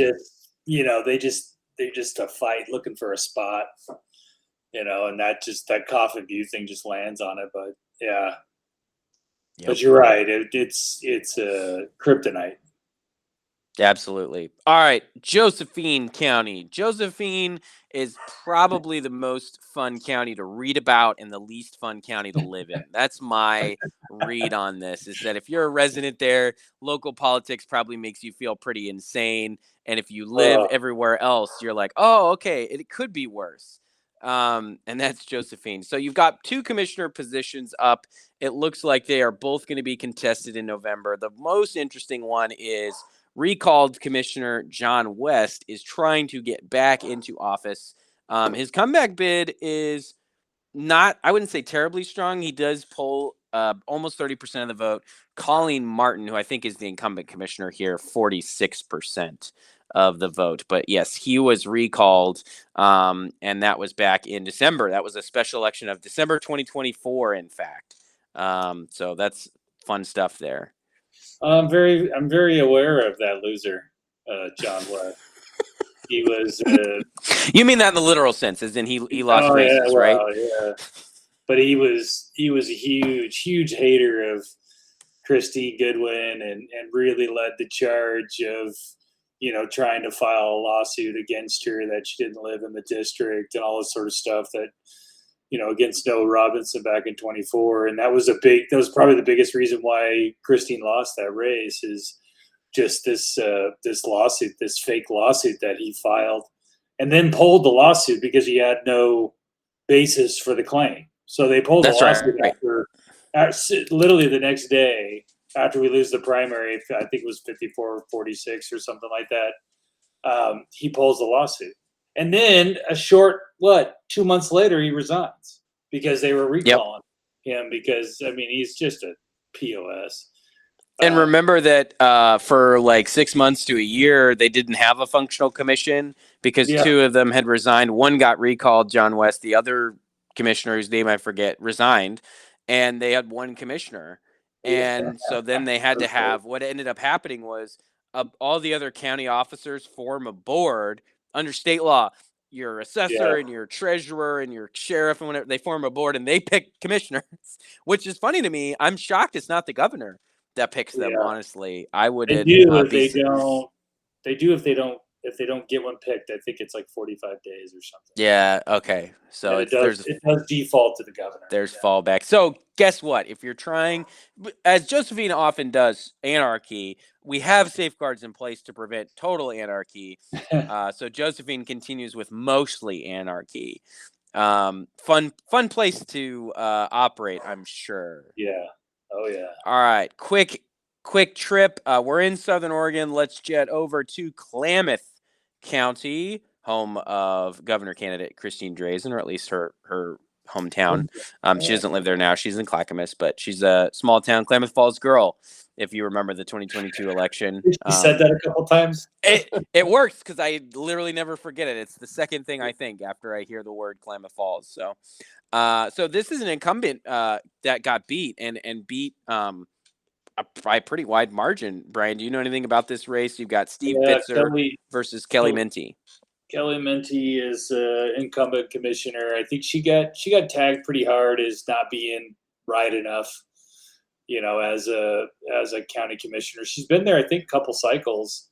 S1: just a fight looking for a spot, and that Coffin View thing just lands on it. But but you're right. It's kryptonite.
S2: Absolutely. All right, Josephine County. Josephine is probably the most fun county to read about and the least fun county to live in. That's my read on this, is that if you're a resident there, local politics probably makes you feel pretty insane. And if you live everywhere else, you're like, oh, okay, it could be worse. And that's Josephine. So you've got 2 commissioner positions up. It looks like they are both going to be contested in November. The most interesting one is recalled Commissioner John West is trying to get back into office. His comeback bid is not, I wouldn't say terribly strong. He does poll almost 30% of the vote. Colleen Martin, who I think is the incumbent commissioner here, 46% of the vote. But yes, he was recalled, and that was back in December. That was a special election of December 2024, in fact. So that's fun stuff there.
S1: I'm very aware of that loser, John West. He was.
S2: You mean that in the literal sense, as in he lost races, right?
S1: Yeah. But he was a huge hater of Christie Goodwin, and really led the charge of trying to file a lawsuit against her that she didn't live in the district and all this sort of stuff that, against Noah Robinson back in 24. And that was probably the biggest reason why Christine lost that race, is just this lawsuit, this fake lawsuit that he filed, and then pulled the lawsuit because he had no basis for the claim. So they pulled the lawsuit after literally the next day after we lose the primary. I think it was 54-46 or something like that. He pulls the lawsuit. And then a short, 2 months later, he resigns because they were recalling him because, he's just a POS.
S2: And remember that for like 6 months to a year, they didn't have a functional commission because two of them had resigned. One got recalled, John West. The other commissioner, whose name I forget, resigned. And they had one commissioner. And so then they had to have, what ended up happening was all the other county officers form a board under state law. Your assessor and your treasurer and your sheriff and whatever, they form a board and they pick commissioners, which is funny to me. I'm shocked it's not the governor that picks them. Honestly, I would.
S1: They do if they don't. They do if they don't. If they don't get one picked, I think it's like 45 days or something.
S2: Yeah. Okay. So
S1: it does default to the governor.
S2: There's fallback. So guess what? If you're trying, as Josephine often does, anarchy, we have safeguards in place to prevent total anarchy. So Josephine continues with mostly anarchy. Fun place to operate, I'm sure.
S1: Yeah. Oh yeah.
S2: All right. Quick trip. We're in Southern Oregon. Let's jet over to Klamath County, home of governor candidate Christine Drazen, or at least her hometown. She doesn't live there now. She's in Clackamas, but she's a small town Klamath Falls girl. If you remember the 2022 election,
S1: she said that a couple times.
S2: It works because I literally never forget it. It's the second thing I think after I hear the word Klamath Falls. So this is an incumbent that got beat and beat by a pretty wide margin. Brian, do you know anything about this race? You've got Steve Bitzer versus Kelly Minty.
S1: Kelly Minty is incumbent commissioner. I think she got tagged pretty hard as not being right enough, as a county commissioner. She's been there, I think, a couple cycles,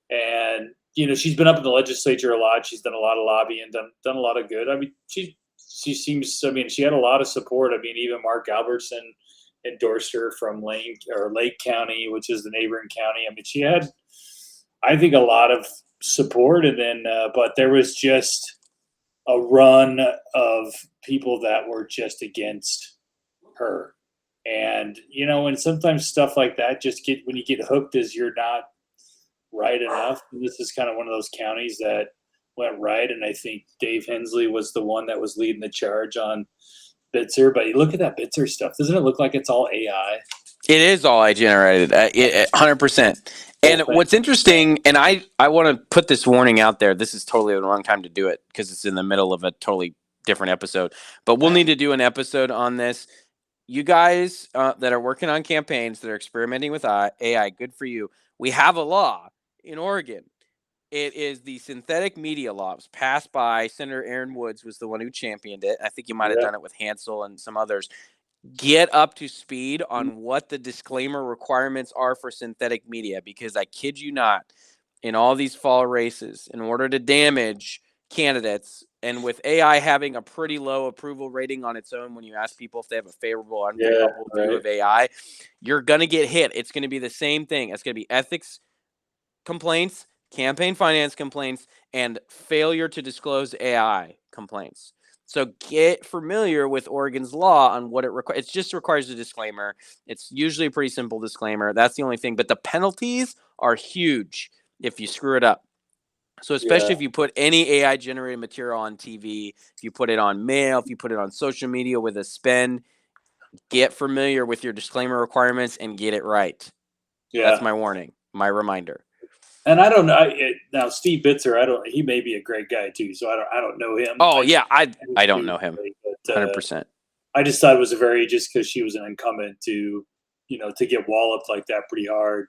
S1: and she's been up in the legislature a lot. She's done a lot of lobbying, done a lot of good. She seems. She had a lot of support. Even Mark Albertson endorsed her from Lake County, which is the neighboring county. She had, I think, a lot of support, and then but there was just a run of people that were just against her. And and sometimes stuff like that when you get hooked as you're not right enough. And this is kind of one of those counties that went right, and I think Dave Hensley was the one that was leading the charge on Bitzer. But you look at that Bitzer stuff, doesn't it look like it's all AI?
S2: It is all AI generated, 100%. And what's interesting, and I want to put this warning out there, this is totally the wrong time to do it because it's in the middle of a totally different episode, but we'll need to do an episode on this. You guys that are working on campaigns that are experimenting with AI, good for you. We have a law in Oregon. It is the synthetic media law. It was passed by Senator Aaron Woods, was the one who championed it. I think you might have done it with Hansel and some others. Get up to speed on what the disclaimer requirements are for synthetic media, because I kid you not, in all these fall races, in order to damage candidates, and with AI having a pretty low approval rating on its own when you ask people if they have a favorable or unfavorable view of AI, you're going to get hit. It's going to be the same thing. It's going to be ethics complaints, campaign finance complaints, and failure to disclose AI complaints. So get familiar with Oregon's law on what it requires. It just requires a disclaimer. It's usually a pretty simple disclaimer. That's the only thing. But the penalties are huge if you screw it up. So especially if you put any AI-generated material on TV, if you put it on mail, if you put it on social media with a spin, get familiar with your disclaimer requirements and get it right. Yeah. That's my warning, my reminder.
S1: And I don't know. Now, Steve Bitzer, he may be a great guy too. So I don't know him.
S2: Oh yeah, I don't know him. 100%.
S1: I just thought it was just because she was an incumbent to get walloped like that pretty hard.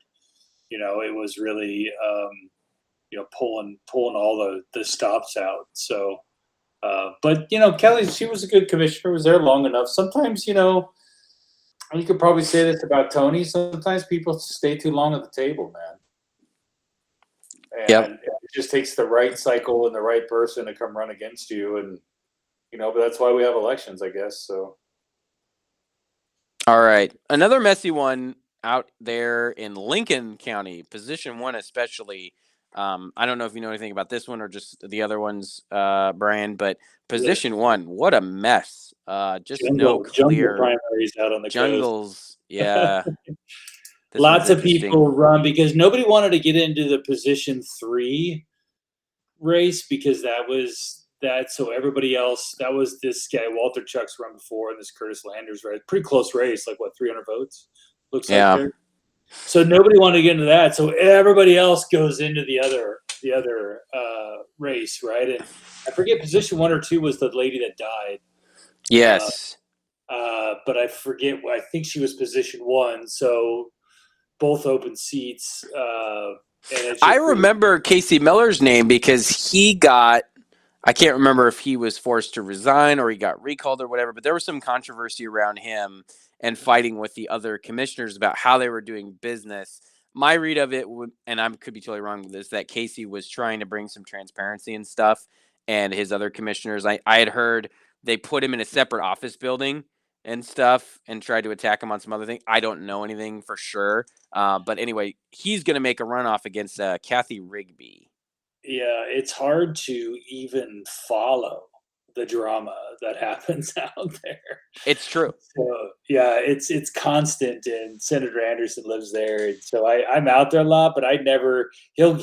S1: It was really pulling all the stops out. So, but Kelly, she was a good commissioner. Was there long enough. Sometimes you could probably say this about Tony. Sometimes people stay too long at the table, man. and it just takes the right cycle and the right person to come run against you, and but that's why we have elections, I guess. So.
S2: All right, another messy one out there in Lincoln County, position 1 especially. I don't know if you know anything about this one or just the other ones, Brian, but position 1, what a mess. Just no
S1: jungle
S2: clear
S1: primaries out on the
S2: jungles. Yeah.
S1: Lots of people run because nobody wanted to get into the position 3 race because that was that. So everybody else, that was this guy, Walter Chuck's run before, and this Curtis Landers race. Pretty close race, like 300 votes looks like there. So nobody wanted to get into that. So everybody else goes into the other race, right? And I forget position 1 or 2 was the lady that died.
S2: Yes.
S1: But I forget. I think she was position 1. So both open seats. And
S2: I remember Casey Miller's name because he got, I can't remember if he was forced to resign or he got recalled or whatever, but there was some controversy around him and fighting with the other commissioners about how they were doing business. My read of it, and I could be totally wrong with this, that Casey was trying to bring some transparency and stuff, and his other commissioners, I had heard they put him in a separate office building and stuff and tried to attack him on some other thing. I don't know anything for sure. But anyway, he's going to make a runoff against Kathy Rigby.
S1: Yeah, it's hard to even follow the drama that happens out there.
S2: It's true.
S1: So yeah, it's constant, and Senator Anderson lives there, and so I'm out there a lot, but I never. He'll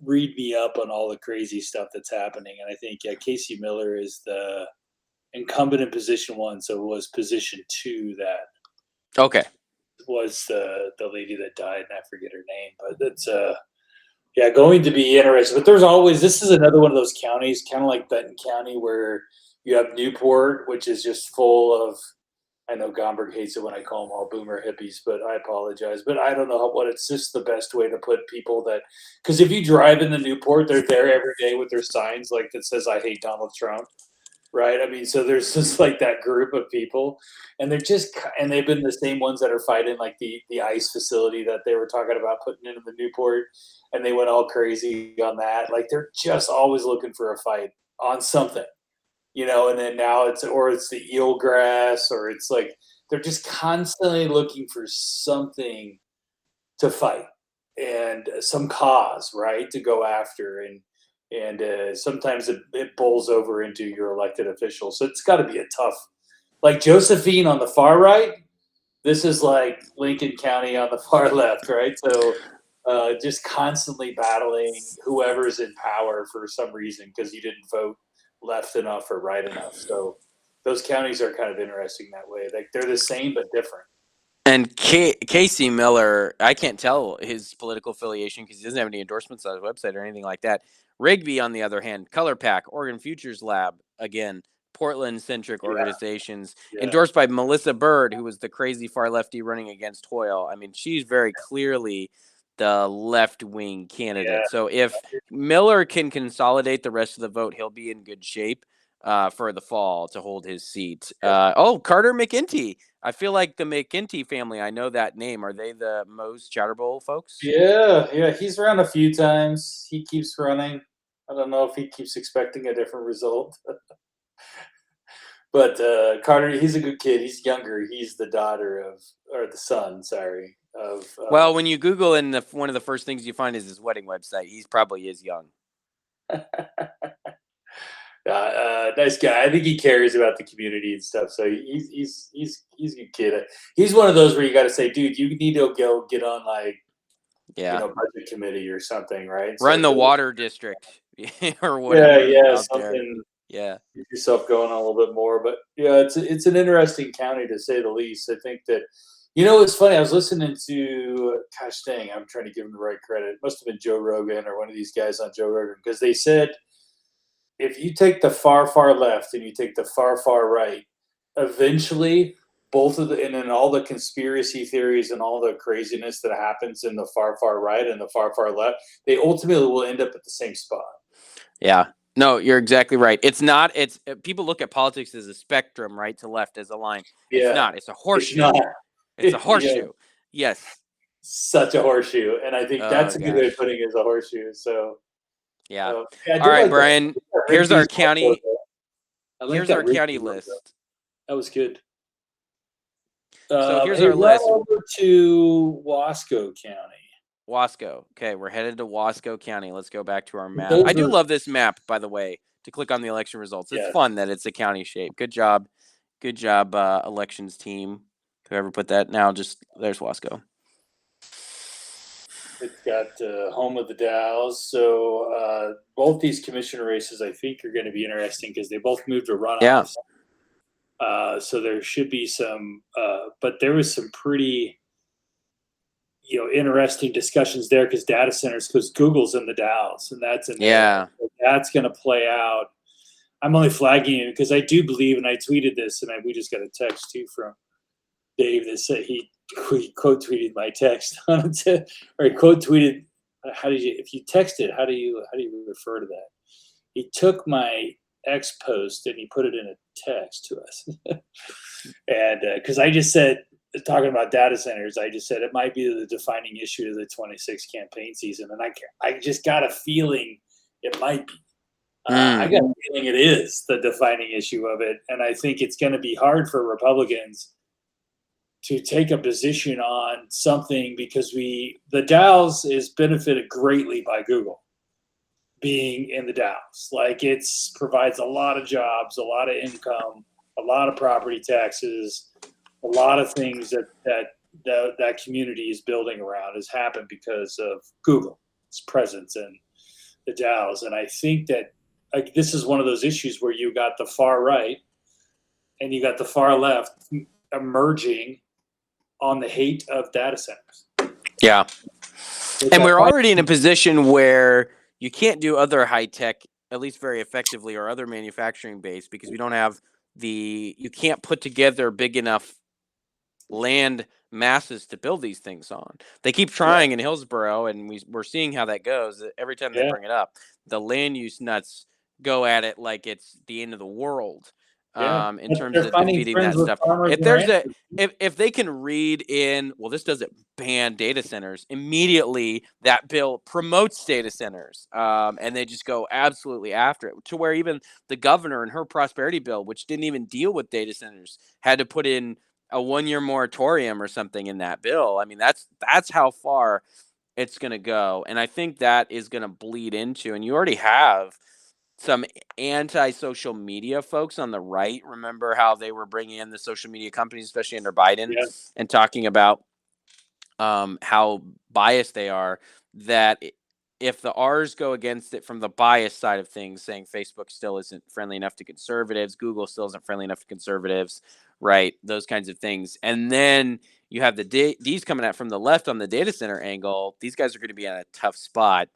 S1: read me up on all the crazy stuff that's happening, and I think Casey Miller is the incumbent in position 1, so it was position 2 that was the lady that died, and I forget her name, but that's going to be interesting. But there's always, this is another one of those counties, kind of like Benton County, where you have Newport, which is just full of, I know Gomberg hates it when I call them all boomer hippies, but I apologize. But I don't know what, it's just the best way to put people that, because if you drive into Newport, they're there every day with their signs like that says, I hate Donald Trump. Right. I mean, so there's just like that group of people, and they've been the same ones that are fighting like the ICE facility that they were talking about putting into the Newport, and they went all crazy on that. Like they're just always looking for a fight on something, and then now it's the eelgrass, or it's like they're just constantly looking for something to fight and some cause, right, to go after. And sometimes it bowls over into your elected officials. So it's got to be a tough, like Josephine on the far right. This is like Lincoln County on the far left, right? So just constantly battling whoever's in power for some reason because you didn't vote left enough or right enough. So those counties are kind of interesting that way. Like they're the same but different.
S2: And Casey Miller, I can't tell his political affiliation because he doesn't have any endorsements on his website or anything like that. Rigby, on the other hand, Color Pack, Oregon Futures Lab, again, Portland-centric organizations, endorsed by Melissa Bird, who was the crazy far lefty running against Hoyle. I mean, she's very clearly the left-wing candidate. Yeah. So if Miller can consolidate the rest of the vote, he'll be in good shape for the fall to hold his seat. Carter McIntee. I feel like the McIntee family, I know that name. Are they the most Chowder Bowl folks?
S1: Yeah. He's run a few times. He keeps running. I don't know if he keeps expecting a different result. But Carter, he's a good kid. He's younger. He's the son,
S2: well, when you Google, and one of the first things you find is his wedding website, he probably is young.
S1: Nice guy. I think he cares about the community and stuff. So he's a good kid. He's one of those where you got to say, dude, you need to go get on budget committee or something, right?
S2: Run the water district or whatever.
S1: Yeah, something.
S2: Yeah,
S1: get yourself going on a little bit more. But yeah, it's an interesting county to say the least. I think that, it's funny. I was listening to, gosh dang, I'm trying to give him the right credit. It must have been Joe Rogan or one of these guys on Joe Rogan, because they said if you take the far, far left and you take the far, far right, eventually both of and then all the conspiracy theories and all the craziness that happens in the far, far right and the far, far left, they ultimately will end up at the same spot.
S2: Yeah. No, you're exactly right. People look at politics as a spectrum, right to left as a line. It's not. It's a horseshoe. It's a horseshoe. Yes.
S1: such a horseshoe, and I think that's
S2: Oh
S1: a good way of
S2: gosh.
S1: putting it as a horseshoe. So,
S2: Yeah.
S1: yeah, I
S2: All
S1: did
S2: right,
S1: like that.
S2: Brian.
S1: That
S2: Here's our
S1: Rigby's logo,
S2: county.
S1: though. I like
S2: Here's
S1: that
S2: our
S1: Rigby
S2: county
S1: logo.
S2: list.
S1: That was good.
S2: So here's
S1: Hey,
S2: our
S1: run
S2: list.
S1: over to Wasco County.
S2: Wasco. Okay, we're headed to Wasco County. Let's go back to our map.
S1: Those
S2: I do
S1: are
S2: love this map, by the way, to click on the election results. It's
S1: yes.
S2: fun that it's a county shape. Good job. Good job, elections team. Whoever put that. Now just there's Wasco.
S1: It's got home of the Dows. So both these commissioner races, I think, are going to be interesting because they both moved to runoffs.
S2: Yeah.
S1: So there should be some, but there was some pretty, interesting discussions there because data centers, because Google's in the Dows, and that's in there.
S2: Yeah.
S1: So that's going to play out. I'm only flagging it because I do believe, and I tweeted this, and we just got a text too from Dave that said he quote tweeted my text on it, or he quote tweeted. If you text it, how do you refer to that? He took my X post and he put it in a text to us, and because I just said, talking about data centers, I just said it might be the defining issue of the 26 campaign season, and I just got a feeling it might be. I got a feeling it is the defining issue of it, and I think it's going to be hard for Republicans to take a position on something because the Dows is benefited greatly by Google being in the Dows. Like it's provides a lot of jobs, a lot of income, a lot of property taxes, a lot of things that community is building around has happened because of Google's presence in the Dows. And I think that this is one of those issues where you got the far right and you got the far left emerging on the hate of data centers.
S2: Yeah. And we're already in a position where you can't do other high tech, at least very effectively, or other manufacturing base because we don't have you can't put together big enough land masses to build these things on. They keep trying in Hillsboro, and we're seeing how that goes. Every time they bring it up, the land use nuts go at it like it's the end of the world. In terms of defeating that stuff. If they can read in, well, this doesn't ban data centers immediately. That bill promotes data centers, and they just go absolutely after it. To where even the governor in her prosperity bill, which didn't even deal with data centers, had to put in a 1-year moratorium or something in that bill. I mean, that's how far it's going to go, and I think that is going to bleed into. And you already have some anti-social media folks on the right. Remember how they were bringing in the social media companies, especially under Biden, and talking about how biased they are, that if the R's go against it from the bias side of things, saying Facebook still isn't friendly enough to conservatives, Google still isn't friendly enough to conservatives, right? Those kinds of things. And then you have the D's coming out from the left on the data center angle. These guys are going to be in a tough spot.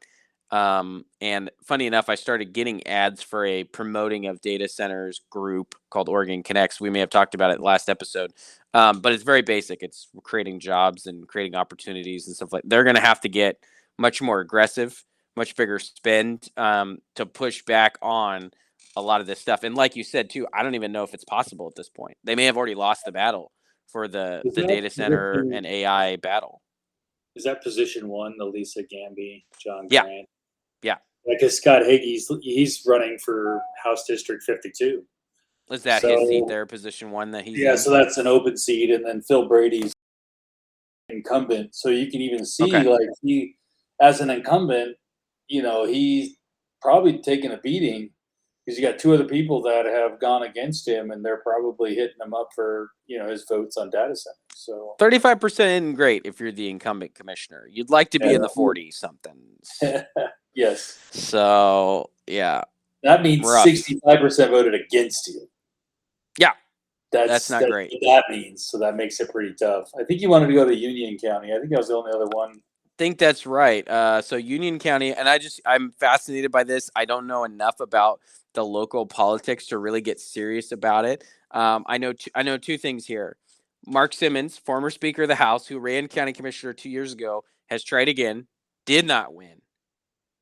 S2: And funny enough, I started getting ads for a promoting of data centers group called Oregon Connects. We may have talked about it last episode, but it's very basic. It's creating jobs and creating opportunities and stuff like that. They're going to have to get much more aggressive, much bigger spend to push back on a lot of this stuff. And like you said, too, I don't even know if it's possible at this point. They may have already lost the battle for the data center and AI battle.
S1: Is that position one, the Lisa Gamby, John
S2: Yeah.
S1: Grant?
S2: Yeah.
S1: Because Scott Higgy, he's running for House District 52.
S2: Is that his seat there, position one that he's in?
S1: So that's an open seat, and then Phil Brady's incumbent. So you can even see, like, he, as an incumbent, he's probably taking a beating because you got two other people that have gone against him, and they're probably hitting him up for, his votes on data centers. So
S2: 35% isn't great if you're the incumbent commissioner. You'd like to be in the 40-somethings.
S1: Yes.
S2: So, yeah.
S1: That means 65% voted against you.
S2: Yeah. That's not great.
S1: What that means. So that makes it pretty tough. I think you wanted to go to Union County. I think I was the only other one.
S2: I think that's right. So Union County, and I'm fascinated by this. I don't know enough about the local politics to really get serious about it. I know two things here. Mark Simmons, former Speaker of the House, who ran county commissioner 2 years ago, has tried again, did not win.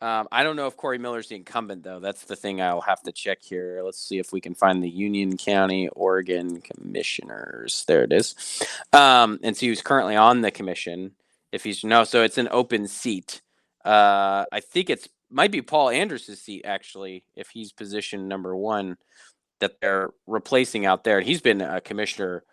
S2: I don't know if Corey Miller's the incumbent, though. That's the thing I'll have to check here. Let's see if we can find the Union County, Oregon commissioners. There it is. And so he was currently on the commission. if he's so it's an open seat. I think might be Paul Anders's seat actually, if he's position number 1 that they're replacing out there. And he's been a commissioner,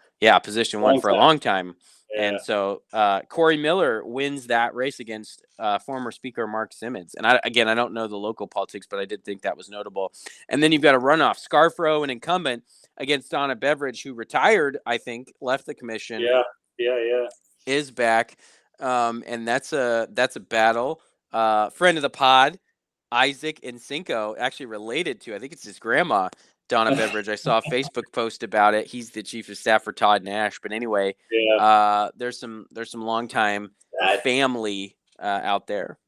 S2: position 1 for a long time. Yeah. And so Corey Miller wins that race against former Speaker Mark Simmons. And I don't know the local politics, but I did think that was notable. And then you've got a runoff, Scarfro, an incumbent, against Donna Beveridge, who retired, I think, left the commission.
S1: Yeah.
S2: Is back. And that's a battle. Friend of the pod, Isaac Nsinko, actually related to, I think it's his grandma, Donna Beveridge. I saw a Facebook post about it. He's the chief of staff for Todd Nash. But anyway, there's some longtime family out there.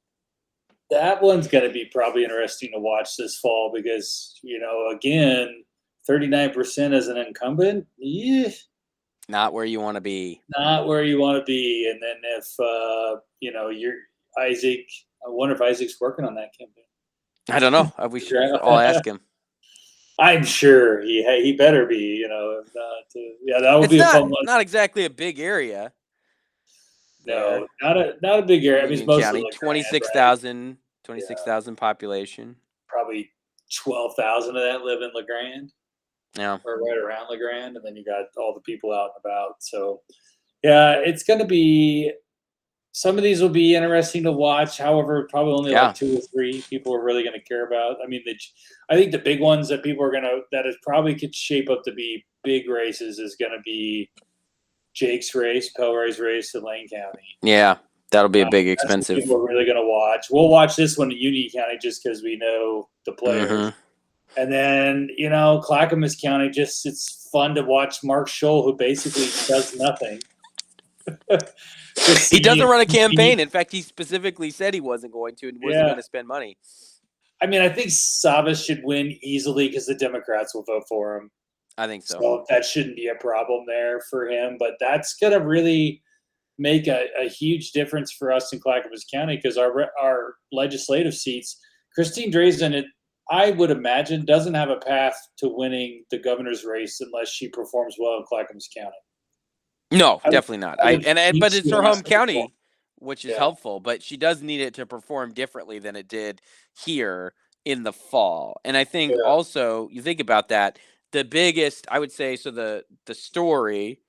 S1: That one's going to be probably interesting to watch this fall because, again, 39% as an incumbent,
S2: not where you want to be.
S1: Not where you want to be. And then if, you're Isaac, I wonder if Isaac's working on that campaign.
S2: I don't know. I'll ask him.
S1: I'm sure he better be, that would be a fun one.
S2: Not exactly a big area.
S1: No, not a big area. I mean, it's mostly
S2: 26,000 population.
S1: Probably 12,000 of that live in LeGrand.
S2: Yeah.
S1: Or right around LeGrand, and then you got all the people out and about. So, yeah, it's going to be. Some of these will be interesting to watch. However, probably only like 2 or 3 people are really going to care about. I mean, I think the big ones that people are that is probably could shape up to be big races is going to be Jake's race, Pelray's race in Lane County.
S2: Yeah, that'll be a big expensive.
S1: People are really going to watch. We'll watch this one in Union County just because we know the players. Mm-hmm. And then, Clackamas County, it's fun to watch Mark Scholl, who basically does nothing.
S2: He doesn't run a campaign. In fact, he specifically said he wasn't going to and wasn't going to spend money.
S1: I mean, I think Savas should win easily because the Democrats will vote for him.
S2: I think so.
S1: So that shouldn't be a problem there for him. But that's going to really make a huge difference for us in Clackamas County because our legislative seats, Christine Dresden, I would imagine, doesn't have a path to winning the governor's race unless she performs well in Clackamas County.
S2: No, definitely not. But it's her home county, which is helpful. But she does need it to perform differently than it did here in the fall. And I think also, you think about that, the biggest, I would say, so the story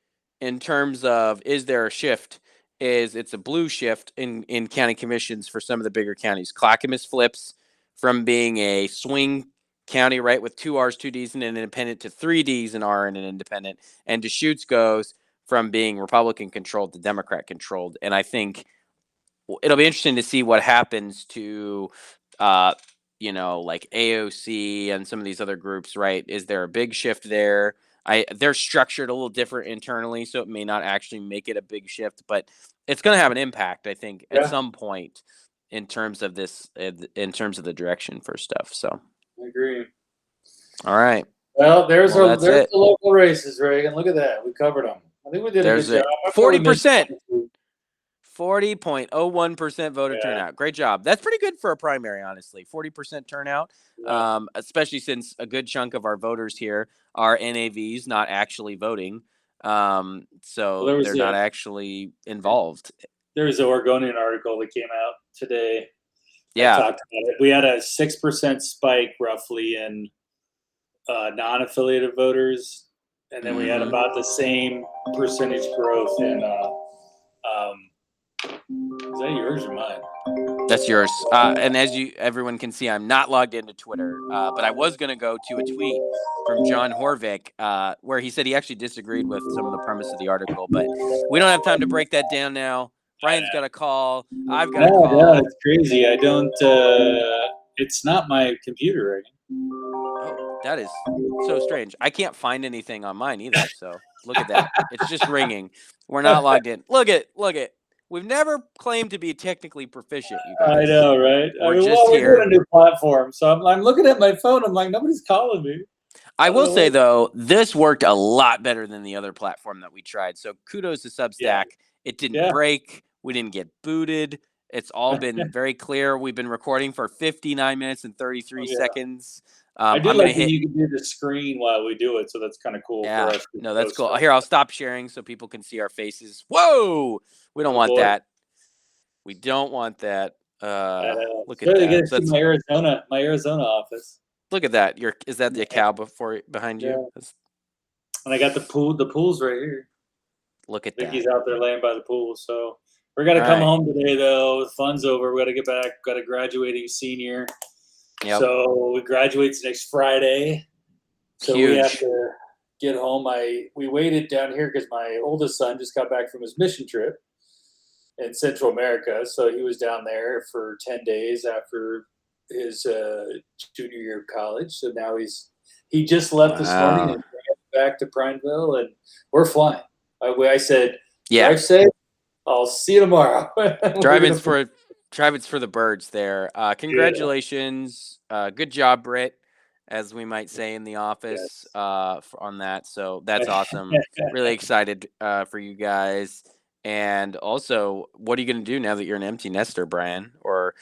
S2: in terms of is there a shift is it's a blue shift in county commissions for some of the bigger counties. Clackamas flips from being a swing county, right, with 2 R's, 2 D's, and an independent to 3 D's, an R, and an independent. And Deschutes goes from being Republican controlled to Democrat controlled. And I think it'll be interesting to see what happens to, like AOC and some of these other groups, right? Is there a big shift there? They're structured a little different internally, so it may not actually make it a big shift, but it's going to have an impact, I think, at some point in terms of this, in terms of the direction for stuff. So
S1: I agree.
S2: All right.
S1: Well, there's the local races, Reagan. Look at that. We covered them. I think we did a good job.
S2: 40%. 40.01% voter turnout. Great job. That's pretty good for a primary, honestly. 40% turnout, especially since a good chunk of our voters here are NAVs, not actually voting. So they're not actually involved.
S1: There was an Oregonian article that came out today.
S2: Yeah.
S1: Talked about it. We had a 6% spike roughly in non-affiliated voters. And then we had about the same percentage growth in is that yours or mine?
S2: That's yours. And as everyone can see, I'm not logged into Twitter, but I was going to go to a tweet from John Horvick where he said he actually disagreed with some of the premise of the article, but we don't have time to break that down now. Brian's got a call. I've got a call.
S1: Yeah, it's crazy. I don't. It's not my computer, right?
S2: Oh, that is so strange. I can't find anything on mine either. So look at that. It's just ringing. We're not logged in. Look it. We've never claimed to be technically proficient, you guys.
S1: I know, right?
S2: We're here.
S1: We're on a new platform, so I'm looking at my phone. I'm like, nobody's calling me.
S2: I will say though, this worked a lot better than the other platform that we tried. So kudos to Substack. Yeah. It didn't break. We didn't get booted. It's all been very clear. We've been recording for 59 minutes and 33 seconds.
S1: I do like that you can do the screen while we do it, so that's kind of cool for us.
S2: No, that's cool. Here, I'll stop sharing so people can see our faces. Whoa! We don't want that. We don't want that. Look at
S1: Good, you
S2: that.
S1: get to see my Arizona office.
S2: Look at that. Is that the cow behind you?
S1: Yeah. And I got the pool. The pool's right here.
S2: Look at
S1: Vicky's
S2: that.
S1: out there laying by the pool. So we're gonna
S2: All
S1: come
S2: right.
S1: home today, though. The fun's over. We got to get back. Got a graduating senior.
S2: Yep.
S1: So we graduates next Friday. So
S2: Huge.
S1: we have to get home. We waited down here because my oldest son just got back from his mission trip in Central America. So he was down there for 10 days after his junior year of college. So now he just left this morning and back to Prineville, and we're flying. I said, drive safe. I'll see you tomorrow.
S2: Drive-ins for the birds there. Congratulations. Yeah. Good job, Britt, as we might say in the office, on that. So that's awesome. Really excited for you guys. And also, what are you going to do now that you're an empty nester, Brian? Or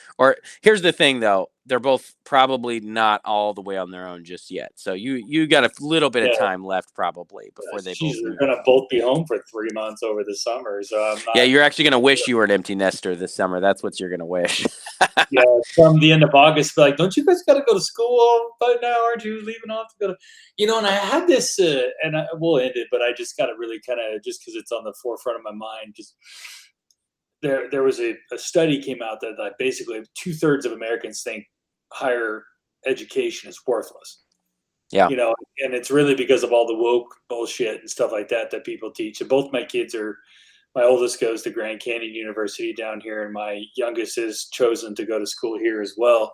S2: here's the thing, though. They're both probably not all the way on their own just yet. So you got a little bit of time left probably before they both
S1: They're going to both be home for 3 months over the summer. So I'm not.
S2: Yeah, you're actually going to wish you were an empty nester this summer. That's what you're going to wish.
S1: Yeah, from the end of August, be like, don't you guys got to go to school by now? Aren't you leaving off to go to, and I had this, and we'll end it, but I just got to really kind of, just because it's on the forefront of my mind, just there was a study came out that basically 2/3 of Americans think higher education is worthless.
S2: Yeah.
S1: And it's really because of all the woke bullshit and stuff like that people teach. And both my kids my oldest goes to Grand Canyon University down here, and my youngest has chosen to go to school here as well.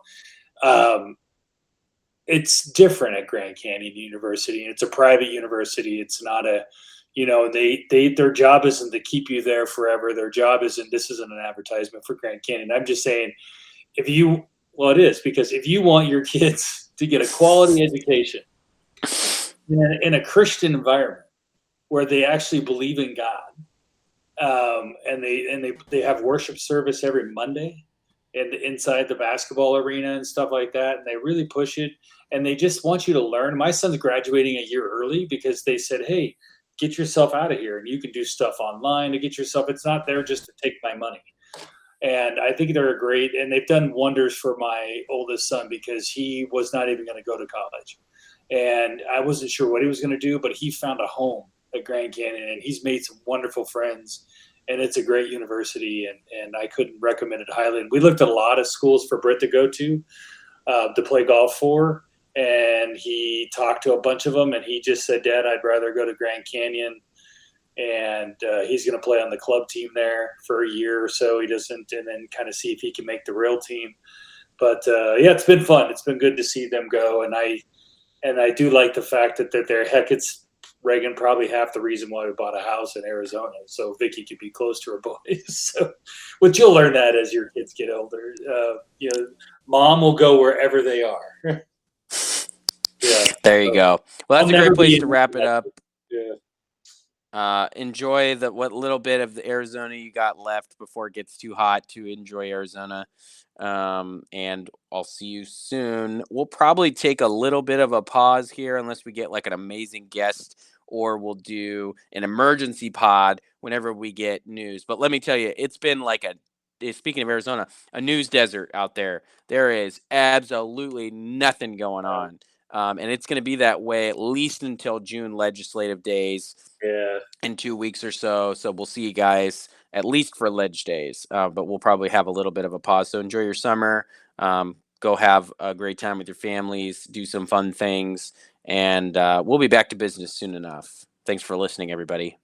S1: It's different at Grand Canyon University, and it's a private university. It's not their job isn't to keep you there forever. Their job isn't, this isn't an advertisement for Grand Canyon. I'm just saying, it is, because if you want your kids to get a quality education in a Christian environment where they actually believe in God, and they have worship service every Monday and inside the basketball arena and stuff like that, and they really push it, and they just want you to learn. My son's graduating a year early because they said, hey, get yourself out of here and you can do stuff online to get yourself. It's not there just to take my money. And I think they're great, and they've done wonders for my oldest son because he was not even going to go to college. And I wasn't sure what he was going to do, but he found a home at Grand Canyon, and he's made some wonderful friends, and it's a great university, and I couldn't recommend it highly. And we looked at a lot of schools for Britt to go to play golf for, and he talked to a bunch of them, and he just said, Dad, I'd rather go to Grand Canyon. And he's going to play on the club team there for a year or so. He doesn't, and then kind of see if he can make the real team. But it's been fun. It's been good to see them go, and I do like the fact that they're it's Reagan probably half the reason why we bought a house in Arizona, so Vicky could be close to her boys. So, but you'll learn that as your kids get older. Mom will go wherever they are. Yeah.
S2: There you go. Well, that's a great place to wrap it up.
S1: Yeah.
S2: Enjoy what little bit of the Arizona you got left before it gets too hot to enjoy Arizona. And I'll see you soon. We'll probably take a little bit of a pause here unless we get like an amazing guest, or we'll do an emergency pod whenever we get news. But let me tell you, it's been like speaking of Arizona, a news desert out there. There is absolutely nothing going on. And it's going to be that way at least until June legislative days.
S1: Yeah.
S2: In 2 weeks or so. So we'll see you guys at least for Ledge Days. But we'll probably have a little bit of a pause. So enjoy your summer. Go have a great time with your families. Do some fun things. And we'll be back to business soon enough. Thanks for listening, everybody.